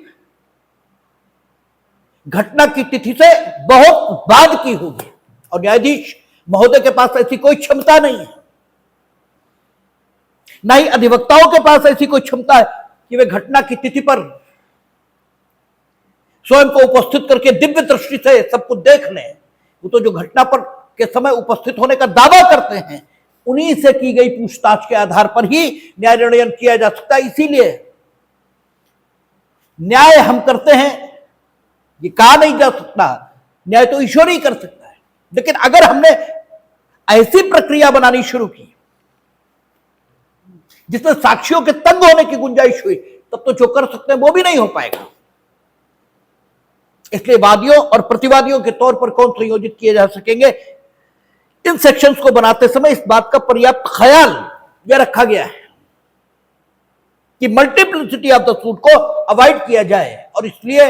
घटना की तिथि से बहुत बाद की होगी, और न्यायाधीश महोदय के पास ऐसी कोई क्षमता नहीं है, ना ही अधिवक्ताओं के पास ऐसी कोई क्षमता है कि वे घटना की तिथि पर स्वयं को उपस्थित करके दिव्य दृष्टि से सब कुछ देख लें। वो तो जो घटना पर के समय उपस्थित होने का दावा करते हैं उन्हीं से की गई पूछताछ के आधार पर ही न्याय निर्णय किया जा सकता है। इसीलिए न्याय हम करते हैं ये कहा नहीं जा सकता, न्याय तो ईश्वर ही कर सकता है। लेकिन अगर हमने ऐसी प्रक्रिया बनानी शुरू की जिसमें साक्षियों के तंग होने की गुंजाइश हुई, तब तो जो कर सकते हैं वो भी नहीं हो पाएगा। इसलिए वादियों और प्रतिवादियों के तौर पर कौन संयोजित किए जा सकेंगे, इन सेक्शंस को बनाते समय इस बात का पर्याप्त ख्याल यह रखा गया है कि मल्टीप्लिसिटी ऑफ द सूट को अवॉइड किया जाए। और इसलिए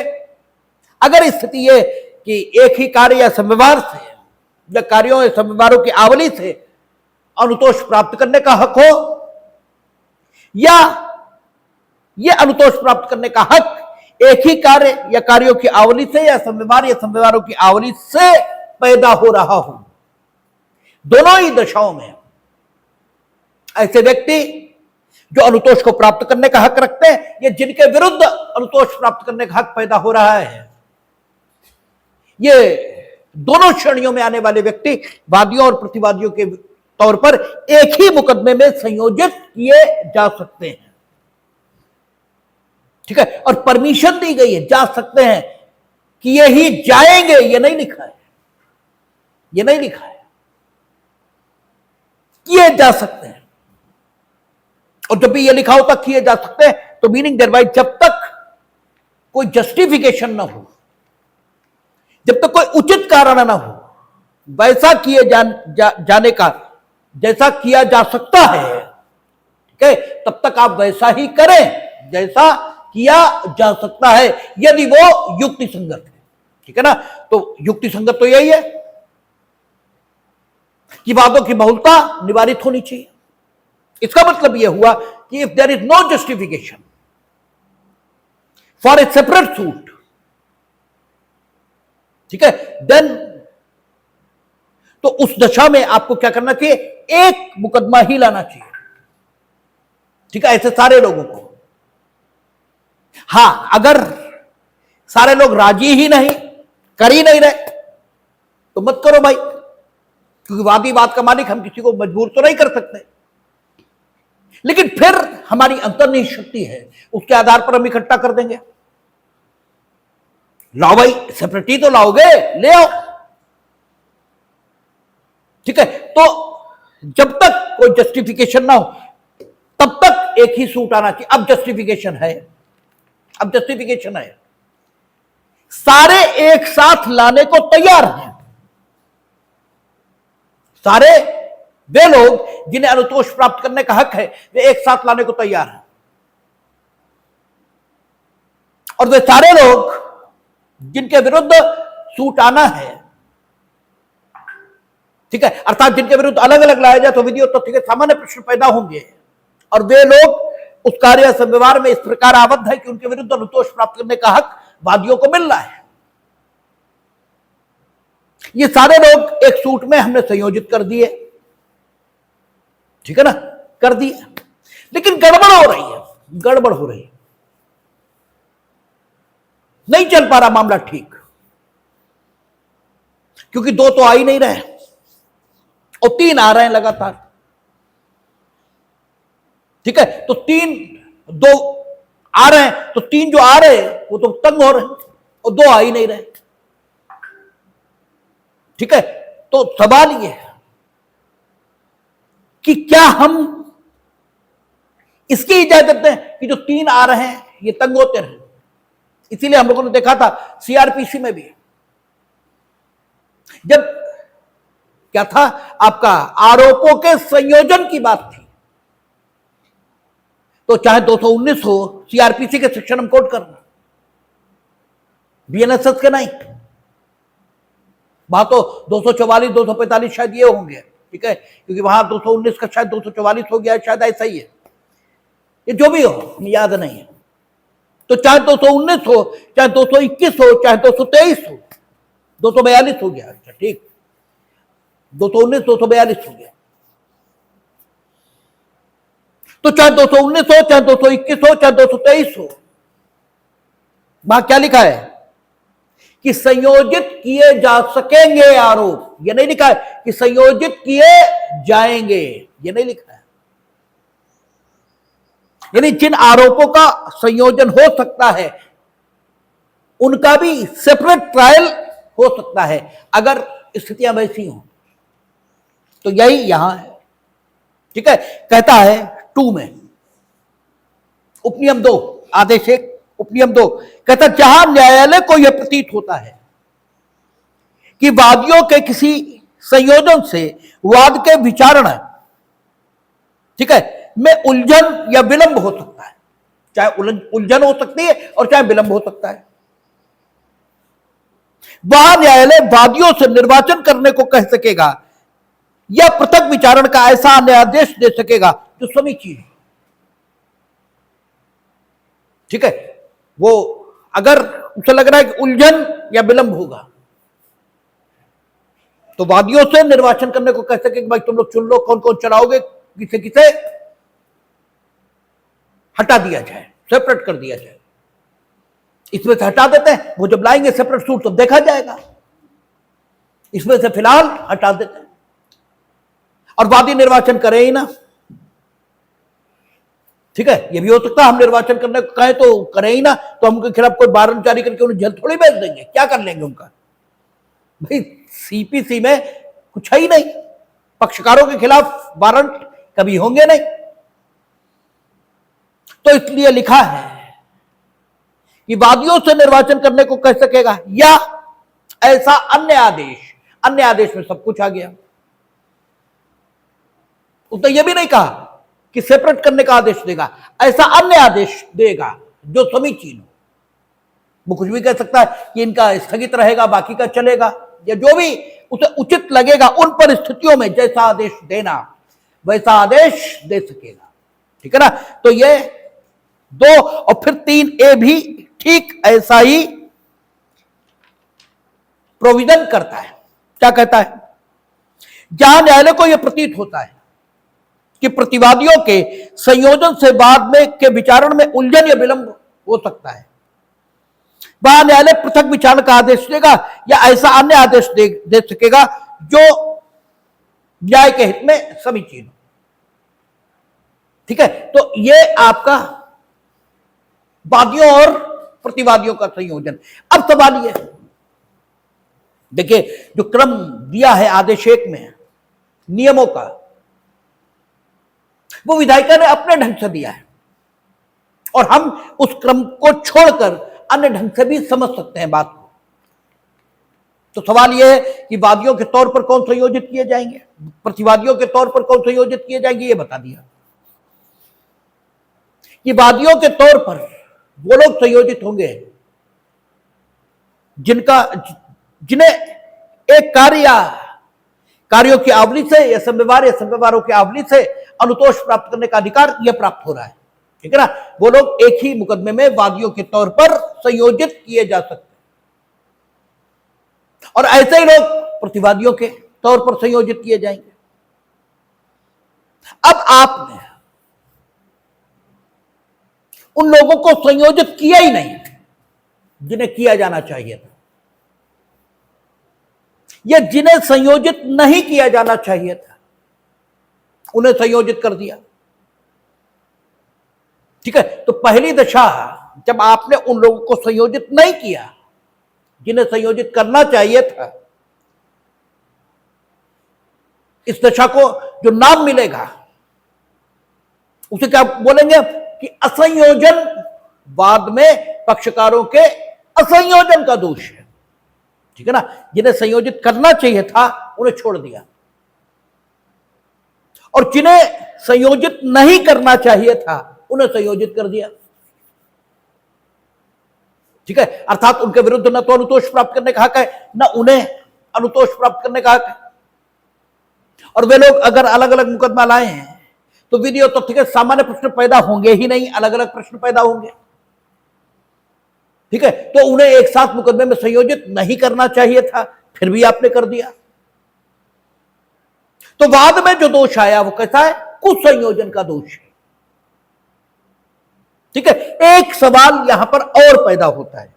अगर स्थिति ये कि एक ही कार्य या संव्यवहार से या कार्यों या संव्यवहारों की आवली से अनुतोष प्राप्त करने का हक हो, या यह अनुतोष प्राप्त करने का हक एक ही कार्य या कार्यों की आवली से या संव्यवहार या संव्यवहारों की आवली से पैदा हो रहा हो, दोनों ही दशाओं में ऐसे व्यक्ति जो अनुतोष को प्राप्त करने का हक रखते हैं या जिनके विरुद्ध अनुतोष प्राप्त करने का हक पैदा हो रहा है, ये दोनों श्रेणियों में आने वाले व्यक्ति वादियों और प्रतिवादियों के तौर पर एक ही मुकदमे में संयोजित किए जा सकते हैं। ठीक है, और परमिशन दी गई है, जा सकते हैं, कि ये ही जाएंगे, ये नहीं लिखा है, ये नहीं लिखा है, किए जा सकते हैं। और जब भी ये लिखा होता किए जा सकते हैं तो मीनिंग देयर बाय जब तक कोई जस्टिफिकेशन ना हो, जब तक कोई उचित कारण ना हो, वैसा किए जाने का जैसा किया जा सकता है, ठीक है, तब तक आप वैसा ही करें जैसा किया जा सकता है, यदि वो युक्ति संगत है। ठीक है ना, तो युक्ति संगत तो यही है कि वादों की बहुलता निवारित होनी चाहिए। इसका मतलब यह हुआ कि if there is no justification for a separate suit, ठीक है, देन तो उस दशा में आपको क्या करना चाहिए, एक मुकदमा ही लाना चाहिए, ठीक है, ऐसे सारे लोगों को। हां, अगर सारे लोग राजी ही नहीं, कर ही नहीं रहे, तो मत करो भाई, क्योंकि वादी बात का मालिक, हम किसी को मजबूर तो नहीं कर सकते। लेकिन फिर हमारी अंतर्निहित शक्ति है, उसके आधार पर हम इकट्ठा कर देंगे। लाओ भाई, सेपरेटी तो लाओगे, ले आओ, ठीक है। तो जब तक कोई जस्टिफिकेशन ना हो तब तक एक ही सूट आना चाहिए। अब जस्टिफिकेशन है, अब जस्टिफिकेशन है, सारे एक साथ लाने को तैयार हैं, सारे वे लोग जिन्हें अनुतोष प्राप्त करने का हक है, वे एक साथ लाने को तैयार हैं, और वे सारे लोग जिनके विरुद्ध सूट आना है, ठीक है, अर्थात जिनके विरुद्ध अलग अलग लाया जाए तो विधि और तथ्य के सामान्य प्रश्न पैदा होंगे, और वे लोग उस कार्य से व्यवहार में इस प्रकार आबद्ध है कि उनके विरुद्ध अनुतोष प्राप्त करने का हक वादियों को मिल रहा है। ये सारे लोग एक सूट में हमने संयोजित कर दिए, ठीक है ना, कर दिए, लेकिन गड़बड़ हो रही है, गड़बड़ हो रही है, नहीं चल पा रहा मामला ठीक, क्योंकि दो तो आ ही नहीं रहे और तीन आ रहे हैं लगातार, ठीक है। तो तीन, दो आ रहे हैं, तो तीन जो आ रहे हैं वो तो तंग हो रहे हैं, और दो आ ही नहीं रहे, ठीक है। तो सवाल ये है कि क्या हम इसकी इजाजत दें कि जो तीन आ रहे हैं ये तंग होते रहे। इसीलिए हम लोगों ने देखा था सीआरपीसी में भी, जब क्या था आपका आरोपों के संयोजन की बात थी, तो चाहे 219 हो, सीआरपीसी के सेक्शन हम कोट करना, बीएनएसएस के नहीं, वहां तो 244 245 शायद ये होंगे, ठीक है, क्योंकि वहां 219 का शायद 244 हो गया, शायद ऐसा ही है, ये जो भी हो हमें याद नहीं है। तो चाहे 219 हो, चाहे 221 हो, चाहे 223 हो, 242 हो गया, अच्छा ठीक, 219 242 हो गया, तो चाहे 219 हो, चाहे 221 हो, चाहे 223 हो, वहां क्या लिखा है कि संयोजित किए जा सकेंगे आरोप, ये नहीं लिखा है कि संयोजित किए जाएंगे, ये नहीं लिखा है। यानी जिन आरोपों का संयोजन हो सकता है उनका भी सेपरेट ट्रायल हो सकता है, अगर स्थितियां वैसी हो। तो यही यहां है, ठीक है। कहता है 2 में उपनियम 2 आदेश 1 उपनियम 2 कहता जहां न्यायालय को यह प्रतीत होता है कि वादियों के किसी संयोजन से वाद के विचारण, ठीक है, में उलझन या विलंब हो सकता है, चाहे उलझन हो सकती है और चाहे विलंब हो सकता है, वहां न्यायालय वादियों से निर्वाचन करने को कह सकेगा या पृथक विचारण का ऐसा न्यायादेश दे सकेगा जो समीचीन है, ठीक है। वो अगर उसे लग रहा है कि उलझन या विलंब होगा तो वादियों से निर्वाचन करने को कह सके कि भाई तुम लोग चुन लो कौन कौन चलाओगे, किसे किसे हटा दिया जाए, सेपरेट कर दिया जाए। इसमें से हटा देते हैं, वो जब लाएंगे सेपरेट सूट तब देखा जाएगा, इसमें से फिलहाल हटा देते हैं और वादी निर्वाचन करे ही ना, ठीक है। ये भी हो सकता है हम निर्वाचन करने को कहें तो करें ही ना, तो हम उनके खिलाफ कोई वारंट जारी करके उन्हें जेल थोड़ी भेज देंगे, क्या कर लेंगे उनका, भाई सीपीसी में कुछ है ही नहीं, पक्षकारों के खिलाफ वारंट कभी होंगे नहीं। तो इसलिए लिखा है कि वादियों से निर्वाचन करने को कह सकेगा या ऐसा अन्य आदेश, अन्य आदेश में सब कुछ आ गया। उसने यह भी नहीं कहा कि सेपरेट करने का आदेश देगा, ऐसा अन्य आदेश देगा जो समीचीन हो। वो कुछ भी कह सकता है कि इनका स्थगित रहेगा, बाकी का चलेगा, या जो भी उसे उचित लगेगा उन परिस्थितियों में जैसा आदेश देना वैसा आदेश दे सकेगा, ठीक है ना। तो ये 2 और फिर 3A भी ठीक ऐसा ही प्रोविजन करता है। क्या कहता है जहां न्यायालय को यह प्रतीत होता है कि प्रतिवादियों के संयोजन से बाद में के विचारण में उलझन या विलंब हो सकता है, वहां न्यायालय पृथक विचारण का आदेश देगा या ऐसा अन्य आदेश दे सकेगा जो न्याय के हित में समीचीन हो। ठीक है, तो ये आपका वादियों और प्रतिवादियों का संयोजन। अब सवाल ये है, देखिए जो क्रम दिया है आदेश 1 में नियमों का, वो विधायिका ने अपने ढंग से दिया है और हम उस क्रम को छोड़कर अन्य ढंग से भी समझ सकते हैं बात को। तो सवाल यह है कि वादियों के तौर पर कौन संयोजित किए जाएंगे, प्रतिवादियों के तौर पर कौन संयोजित किए जाएंगे, ये बता दिया कि वादियों के तौर पर वो लोग संयोजित होंगे जिन्हें एक कार्यों की आवली से या संव्यवहारों की आवली से अनुतोष प्राप्त करने का अधिकार यह प्राप्त हो रहा है। ठीक है ना, वो लोग एक ही मुकदमे में वादियों के तौर पर संयोजित किए जा सकते हैं और ऐसे ही लोग प्रतिवादियों के तौर पर संयोजित किए जाएंगे। अब आपने उन लोगों को संयोजित किया ही नहीं जिन्हें किया जाना चाहिए था, या जिन्हें संयोजित नहीं किया जाना चाहिए था उन्हें संयोजित कर दिया। ठीक है, तो पहली दशा जब आपने उन लोगों को संयोजित नहीं किया जिन्हें संयोजित करना चाहिए था, इस दशा को जो नाम मिलेगा उसे क्या बोलेंगे कि असंयोजन, बाद में पक्षकारों के असंयोजन का दोष है। ठीक है ना, जिन्हें संयोजित करना चाहिए था उन्हें छोड़ दिया और जिन्हें संयोजित नहीं करना चाहिए था उन्हें संयोजित कर दिया। ठीक है, अर्थात उनके विरुद्ध न तो अनुतोष प्राप्त करने का हक है न उन्हें अनुतोष प्राप्त करने का हक है। और वे लोग अगर अलग अलग मुकदमा लाए हैं तो विधि और तथ्य के सामान्य प्रश्न पैदा होंगे ही नहीं, अलग अलग प्रश्न पैदा होंगे। ठीक है, तो उन्हें एक साथ मुकदमे में संयोजित नहीं करना चाहिए था, फिर भी आपने कर दिया। तो बाद में जो दोष आया वो कैसा है, कुसंयोजन का दोष है। ठीक है, एक सवाल यहां पर और पैदा होता है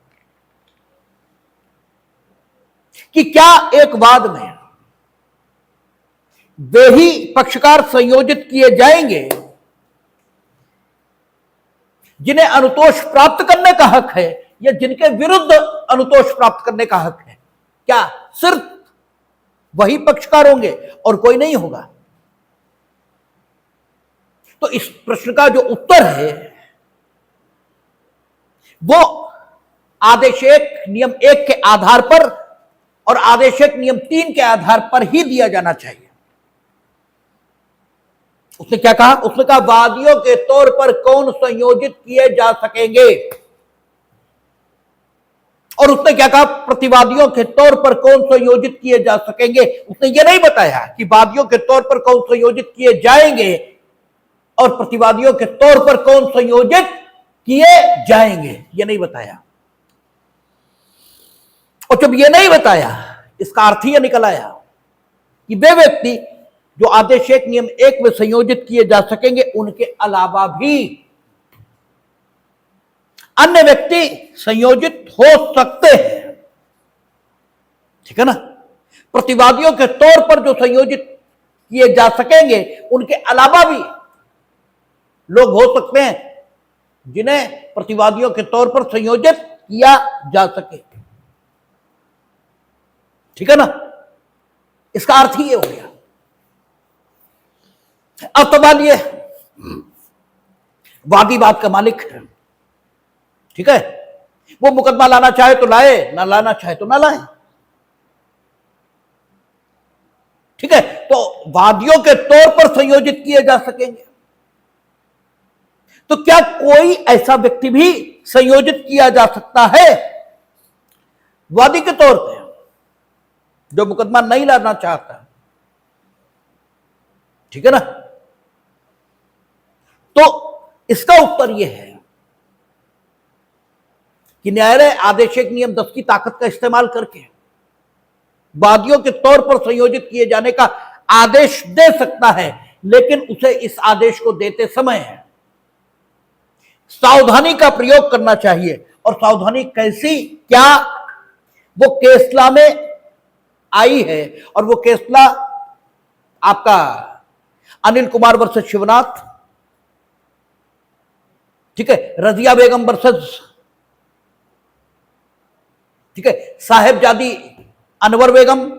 कि क्या एक वाद में वे ही पक्षकार संयोजित किए जाएंगे जिन्हें अनुतोष प्राप्त करने का हक है या जिनके विरुद्ध अनुतोष प्राप्त करने का हक है? क्या सिर्फ वही पक्षकार होंगे और कोई नहीं होगा? तो इस प्रश्न का जो उत्तर है वो आदेश 1 नियम 1 के आधार पर और आदेश 1 नियम 3 के आधार पर ही दिया जाना चाहिए। उसने क्या कहा? उसने कहा वादियों के तौर पर कौन संयोजित किए जा सकेंगे, और उसने क्या कहा प्रतिवादियों के तौर पर कौन संयोजित किए जा सकेंगे। उसने यह नहीं बताया कि वादियों के तौर पर कौन संयोजित किए जाएंगे और प्रतिवादियों के तौर पर कौन संयोजित किए जाएंगे, यह नहीं बताया। और जब यह नहीं बताया इसका अर्थ यह निकल आया कि वे व्यक्ति जो आदेश 1 नियम 1 में संयोजित किए जा सकेंगे उनके अलावा भी अन्य व्यक्ति संयोजित हो सकते हैं। ठीक है ना, प्रतिवादियों के तौर पर जो संयोजित किए जा सकेंगे उनके अलावा भी लोग हो सकते हैं जिन्हें प्रतिवादियों के तौर पर संयोजित किया जा सके। ठीक है ना, इसका अर्थ ही ये हो गया। अब सवाल ये, वादी बात का मालिक है। ठीक है, वो मुकदमा लाना चाहे तो लाए, ना लाना चाहे तो ना लाए। ठीक है, तो वादियों के तौर पर संयोजित किए जा सकेंगे। तो क्या कोई ऐसा व्यक्ति भी संयोजित किया जा सकता है वादी के तौर पर जो मुकदमा नहीं लाना चाहता? ठीक है ना, तो इसका उत्तर यह है कि न्यायालय आदेश 1 नियम 10 की ताकत का इस्तेमाल करके वादियों के तौर पर संयोजित किए जाने का आदेश दे सकता है, लेकिन उसे इस आदेश को देते समय सावधानी का प्रयोग करना चाहिए। और सावधानी कैसी, क्या, वो केसला में आई है। और वो केसला आपका अनिल कुमार वर्सेस शिवनाथ, ठीक है, रजिया बेगम वर्सेस, ठीक है, साहेबजादी अनवर बेगम,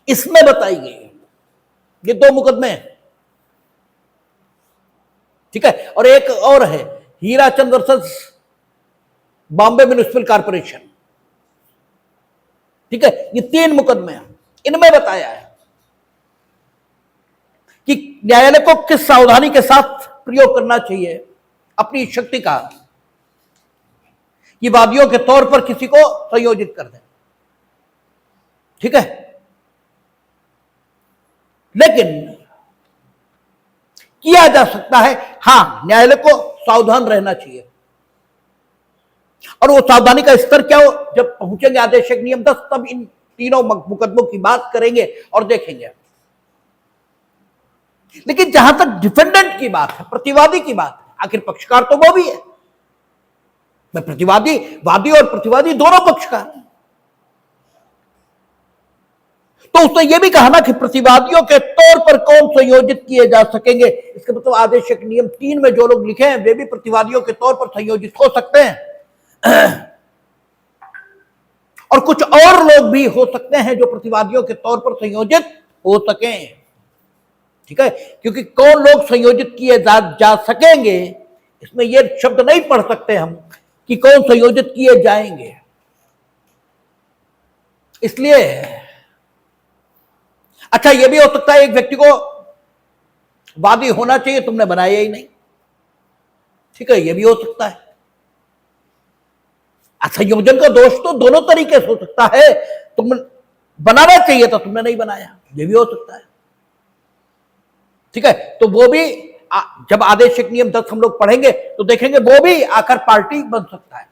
इसमें बताई गई है। ये 2 मुकदमे हैं, ठीक है। और एक और है Hirachand versus Bombay municipal corporation, ठीक है। ये 3 मुकदमे हैं, इनमें बताया है कि न्यायालय को किस सावधानी के साथ प्रयोग करना चाहिए अपनी शक्ति का, कि वादियों के तौर पर किसी को संयोजित कर दें, ठीक है। लेकिन किया जा सकता है, हां, न्यायालय को सावधान रहना चाहिए। और वो सावधानी का स्तर क्या हो, जब पहुंचेंगे आदेशक नियम 10, तब इन तीनों मुकदमों की बात करेंगे और देखेंगे। लेकिन जहां तक डिफेंडेंट की बात है, प्रतिवादी की बात है, आखिर पक्षकार तो वो भी है। मैं प्रतिवादी, वादी और प्रतिवादी दोनों पक्षकार हैं। तो उसने ये भी कहा ना कि प्रतिवादियों के तौर पर कौन संयोजित किए जा सकेंगे। इसका मतलब आदेशक नियम 3 में जो लोग लिखे हैं वे भी प्रतिवादियों के तौर पर संयोजित हो सकते हैं। और कुछ और लोग भी हो सकते हैं जो प्रतिवादियों के तौर पर संयोजित हो सकें, ठीक है। क्योंकि कौन लोग संयोजित किए जा सकेंगे, इसमें यह शब्द नहीं पढ़ सकते हम कि कौन संयोजित किए जाएंगे। इसलिए अच्छा, यह भी हो सकता है एक व्यक्ति को वादी होना चाहिए, तुमने बनाया ही नहीं, ठीक है, यह भी हो सकता है। संयोजन का दोष तो दोनों तरीके से हो सकता है, तुम बनाना चाहिए था, तुमने नहीं बनाया, यह भी हो सकता है, ठीक है। तो वो भी जब आदेशक नियम 10 हम लोग पढ़ेंगे तो देखेंगे वो भी आकर पार्टी बन सकता है।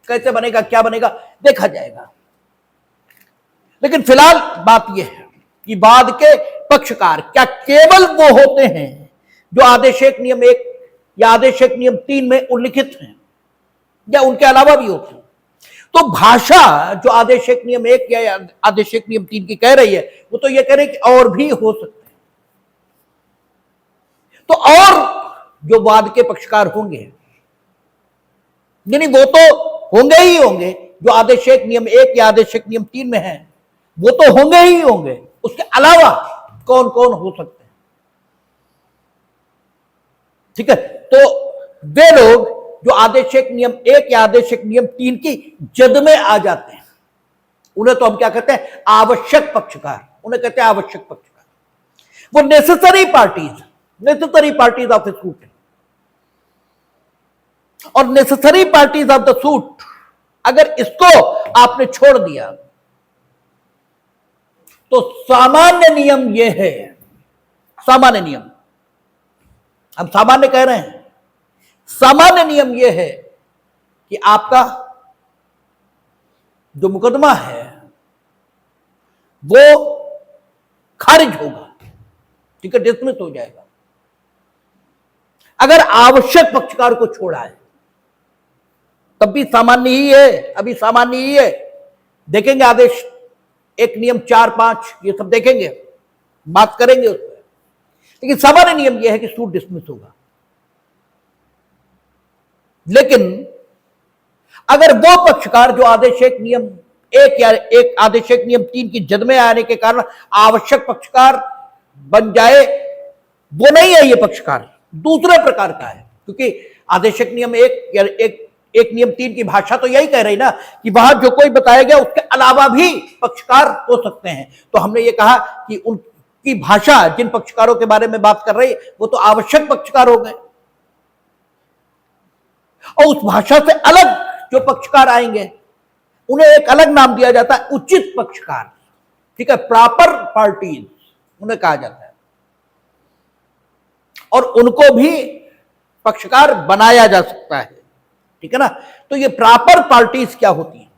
कैसे बनेगा, क्या बनेगा, देखा जाएगा। लेकिन फिलहाल बात यह है कि वाद के पक्षकार क्या केवल वो होते हैं जो आदेशक नियम 1 या आदेशक नियम 3 में उल्लिखित हैं, या उनके अलावा भी होते हैं? तो भाषा जो आदेशक नियम 1 या आदेशक नियम 3 की कह रही है, वो तो ये कह रही है कि और भी हो सकते हैं। तो और जो वाद के पक्षकार होंगे, यानी वो तो होंगे ही होंगे, जो आदेशक नियम 1 या आदेशक नियम 3 में है वो तो होंगे ही होंगे, उसके अलावा कौन कौन हो सकते हैं, ठीक है। तो वे लोग जो आदेशक नियम 1 या आदेशक नियम 3 की जद में आ जाते हैं, उन्हें तो हम क्या कहते हैं, आवश्यक पक्षकार, उन्हें कहते हैं आवश्यक पक्षकार। वो necessary parties of the suit है। और necessary parties of the suit, अगर इसको आपने छोड़ दिया तो सामान्य नियम यह है, सामान्य नियम, हम सामान्य कह रहे हैं, सामान्य नियम यह है कि आपका जो मुकदमा है वो खारिज होगा, ठीक है, डिसमिस हो जाएगा, अगर आवश्यक पक्षकार को छोड़ा है। तब भी सामान्य ही है, अभी सामान्य ही है। देखेंगे आदेश 1 नियम 4, 5 ये सब देखेंगे, बात करेंगे उस पर। लेकिन सामान्य नियम यह है कि सूट डिसमिस होगा। लेकिन अगर वो पक्षकार जो आदेशक नियम 1 या आदेशक नियम 3 की जद में आने के कारण आवश्यक पक्षकार बन जाए, वो नहीं है, ये पक्षकार दूसरे प्रकार का है। क्योंकि आदेशक नियम 1 या एक नियम 3 की भाषा तो यही कह रही ना कि वहां जो कोई बताया गया उसके अलावा भी पक्षकार हो सकते हैं। तो हमने ये कहा कि उनकी भाषा जिन पक्षकारों के बारे में बात कर रही वो तो आवश्यक पक्षकार हो गए, और उस भाषा से अलग जो पक्षकार आएंगे उन्हें एक अलग नाम दिया जाता है, उचित पक्षकार, ठीक है, प्रॉपर पार्टीज उन्हें कहा जाता है। और उनको भी पक्षकार बनाया जा सकता है, ठीक है ना। तो ये प्रॉपर पार्टीज क्या होती हैं?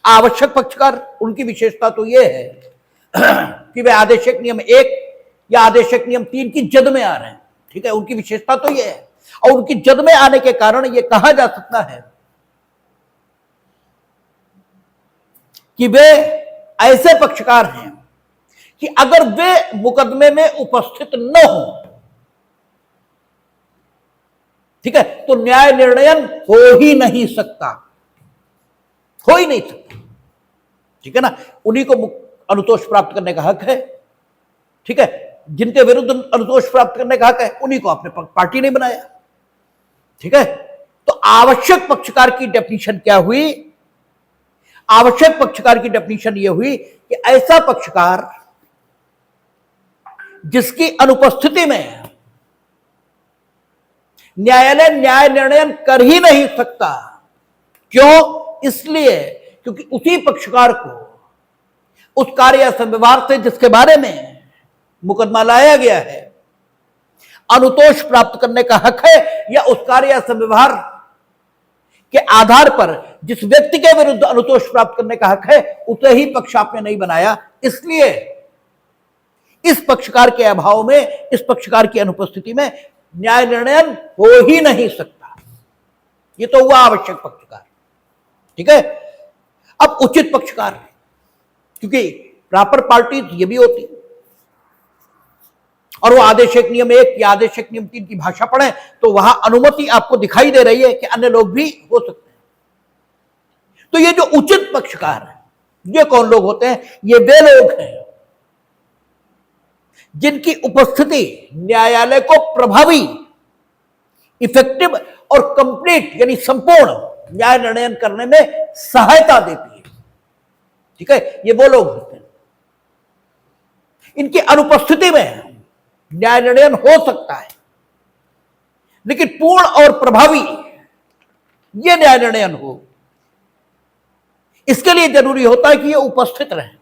आवश्यक पक्षकार, उनकी विशेषता तो ये है कि वे आदेशक नियम 1 या आदेशक नियम 3 की जद में आ रहे हैं। ठीक है, उनकी विशेषता तो यह है, और उनकी जद में आने के कारण यह कहा जा सकता है कि वे ऐसे पक्षकार हैं कि अगर वे मुकदमे में उपस्थित न हो, ठीक है, तो न्याय निर्णयन हो ही नहीं सकता, हो ही नहीं सकता। ठीक है ना, उन्हीं को अनुतोष प्राप्त करने का हक है। ठीक है, जिनके विरुद्ध अनुतोष प्राप्त करने का हक है उन्हीं को आपने पार्टी नहीं बनाया। ठीक है, तो आवश्यक पक्षकार की डेफिनेशन क्या हुई? आवश्यक पक्षकार की डेफिनेशन यह हुई कि ऐसा पक्षकार जिसकी अनुपस्थिति में न्यायालय न्याय निर्णय कर ही नहीं सकता। क्यों? इसलिए क्योंकि उसी पक्षकार को उस कार्य या संव्यवहार से जिसके बारे में मुकदमा लाया गया है अनुतोष प्राप्त करने का हक है, या उस कार्य या संव्यवहार के आधार पर जिस व्यक्ति के विरुद्ध अनुतोष प्राप्त करने का हक है उसे ही पक्ष आपने नहीं बनाया। इसलिए इस पक्षकार के अभाव में, इस पक्षकार की अनुपस्थिति में न्याय निर्णयन हो ही नहीं सकता। ये तो हुआ आवश्यक पक्षकार। ठीक है, अब उचित पक्षकार, क्योंकि प्रॉपर पार्टी ये भी होती और वो आदेशक नियम 1 या आदेशक नियम 3 की भाषा पढ़े तो वहां अनुमति आपको दिखाई दे रही है कि अन्य लोग भी हो सकते हैं। तो ये जो उचित पक्षकार है, ये कौन लोग होते हैं? ये वे लोग हैं जिनकी उपस्थिति न्यायालय को प्रभावी, इफेक्टिव और कंप्लीट यानी संपूर्ण न्याय निर्णय करने में सहायता देती है। ठीक है, ये वो लोग होते हैं। इनकी अनुपस्थिति में न्याय निर्णय हो सकता है, लेकिन पूर्ण और प्रभावी ये न्याय निर्णय हो, इसके लिए जरूरी होता है कि ये उपस्थित रहें।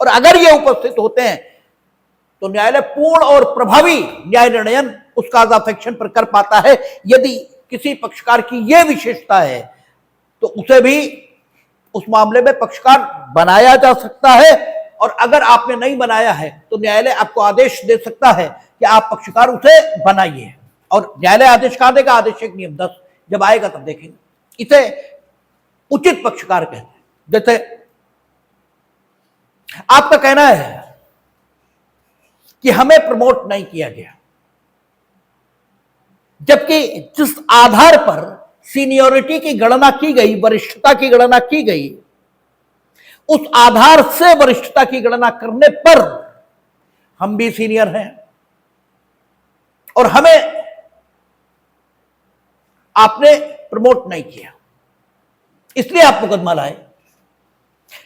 और अगर ये उपस्थित होते हैं तो न्यायालय पूर्ण और प्रभावी न्याय निर्णय उस काज ऑफ एक्शन पर कर पाता है। यदि किसी पक्षकार की यह विशेषता है तो उसे भी उस मामले में पक्षकार बनाया जा सकता है, और अगर आपने नहीं बनाया है तो न्यायालय आपको आदेश दे सकता है कि आप पक्षकार उसे बनाइए। और न्यायालय आदेश कहां देगा? आदेशक नियम 10 जब आएगा तब देखेंगे। इसे उचित पक्षकार कहते हैं। जैसे आपका कहना है कि हमें प्रमोट नहीं किया गया, जबकि जिस आधार पर सीनियरिटी की गणना की गई, वरिष्ठता की गणना की गई, उस आधार से वरिष्ठता की गणना करने पर हम भी सीनियर हैं और हमें आपने प्रमोट नहीं किया, इसलिए आप मुकदमा लाए।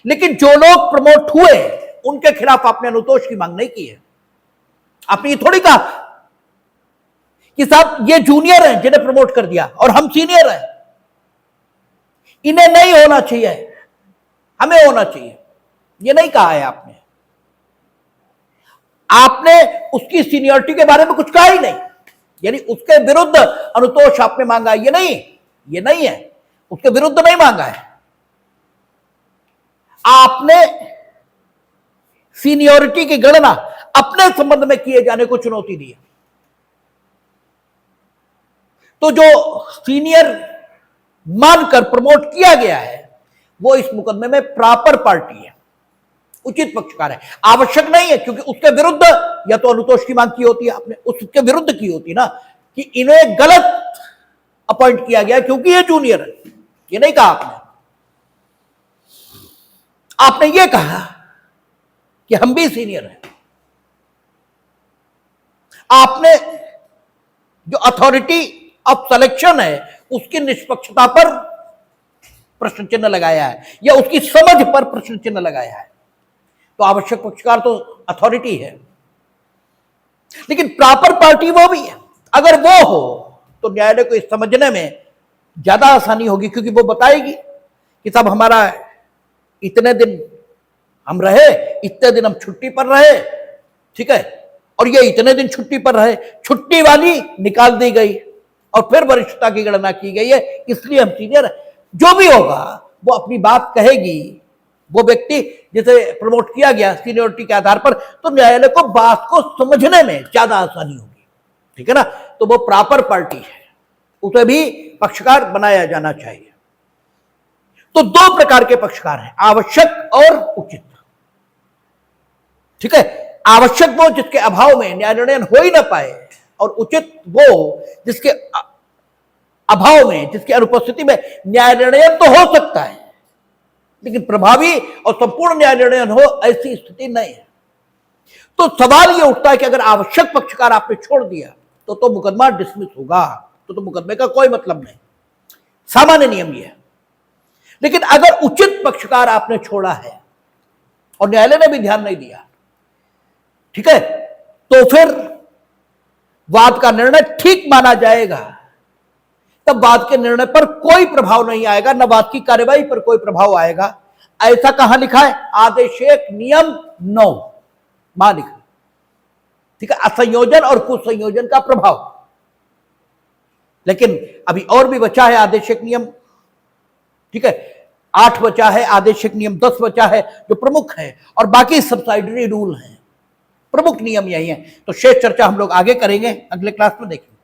लेकिन जो लोग प्रमोट हुए उनके खिलाफ आपने अनुतोष की मांग नहीं की है। आपने ये थोड़ी कहा कि साहब ये जूनियर हैं जिन्हें प्रमोट कर दिया और हम सीनियर हैं, इन्हें नहीं होना चाहिए, हमें होना चाहिए। ये नहीं कहा है आपने। आपने उसकी सीनियरिटी के बारे में कुछ कहा ही नहीं, यानी उसके विरुद्ध अनुतोष आपने मांगा, ये नहीं है, उसके विरुद्ध नहीं मांगा है। आपने सीनियरिटी की गणना अपने संबंध में किए जाने को चुनौती दी। तो जो सीनियर मानकर प्रमोट किया गया है वो इस मुकदमे में प्रॉपर पार्टी है, उचित पक्षकार है। आवश्यक नहीं है, क्योंकि उसके विरुद्ध या तो अनुतोष की मांग की होती है, आपने उसके विरुद्ध की होती ना कि इन्हें गलत अपॉइंट किया गया क्योंकि ये जूनियर है। ये नहीं कहा आपने ये कहा कि हम भी सीनियर हैं। आपने जो अथॉरिटी ऑफ सिलेक्शन है उसकी निष्पक्षता पर प्रश्न चिन्ह लगाया है, या उसकी समझ पर प्रश्न चिन्ह लगाया है। तो आवश्यक पक्षकार तो अथॉरिटी है, लेकिन प्रॉपर पार्टी वो भी है। अगर वो हो तो न्यायालय को इस समझने में ज्यादा आसानी होगी, क्योंकि वो बताएगी कि साहब हमारा इतने दिन हम रहे, इतने दिन हम छुट्टी पर रहे, ठीक है, और ये इतने दिन छुट्टी पर रहे, छुट्टी वाली निकाल दी गई और फिर वरिष्ठता की गणना की गई है, इसलिए हम सीनियर। जो भी होगा वो अपनी बात कहेगी वो व्यक्ति जिसे प्रमोट किया गया सीनियरिटी के आधार पर, तो न्यायालय को बात को समझने में ज्यादा आसानी होगी, ठीक है ना। तो वो प्रॉपर पार्टी है, उसे भी पक्षकार बनाया जाना चाहिए। तो दो प्रकार के पक्षकार हैं, आवश्यक और उचित, ठीक है। आवश्यक वो जिसके अभाव में न्याय निर्णय हो ही ना पाए, और उचित वो जिसके अभाव में, जिसकी अनुपस्थिति में न्याय निर्णय तो हो सकता है लेकिन प्रभावी और संपूर्ण न्याय निर्णय हो ऐसी स्थिति नहीं है। तो सवाल यह उठता है कि अगर आवश्यक पक्षकार आपने छोड़ दिया तो मुकदमा डिसमिस होगा, तो मुकदमे का कोई मतलब नहीं, सामान्य नियम यह है। लेकिन अगर उचित पक्षकार आपने छोड़ा है और न्यायालय ने भी ध्यान नहीं दिया, ठीक है, तो फिर वाद का निर्णय ठीक माना जाएगा, तब वाद के निर्णय पर कोई प्रभाव नहीं आएगा, न वाद की कार्यवाही पर कोई प्रभाव आएगा। ऐसा कहां लिखा है? आदेशिक नियम 9 मां लिखा, ठीक है, असंयोजन और कुसंयोजन का प्रभाव। लेकिन अभी और भी बचा है आदेशिक नियम, ठीक है, 8 बचा है, आदेशिक नियम 10 बचा है जो प्रमुख है, और बाकी सब्सिडरी रूल हैं। प्रमुख नियम यही है। तो शेष चर्चा हम लोग आगे करेंगे, अगले क्लास में देखेंगे।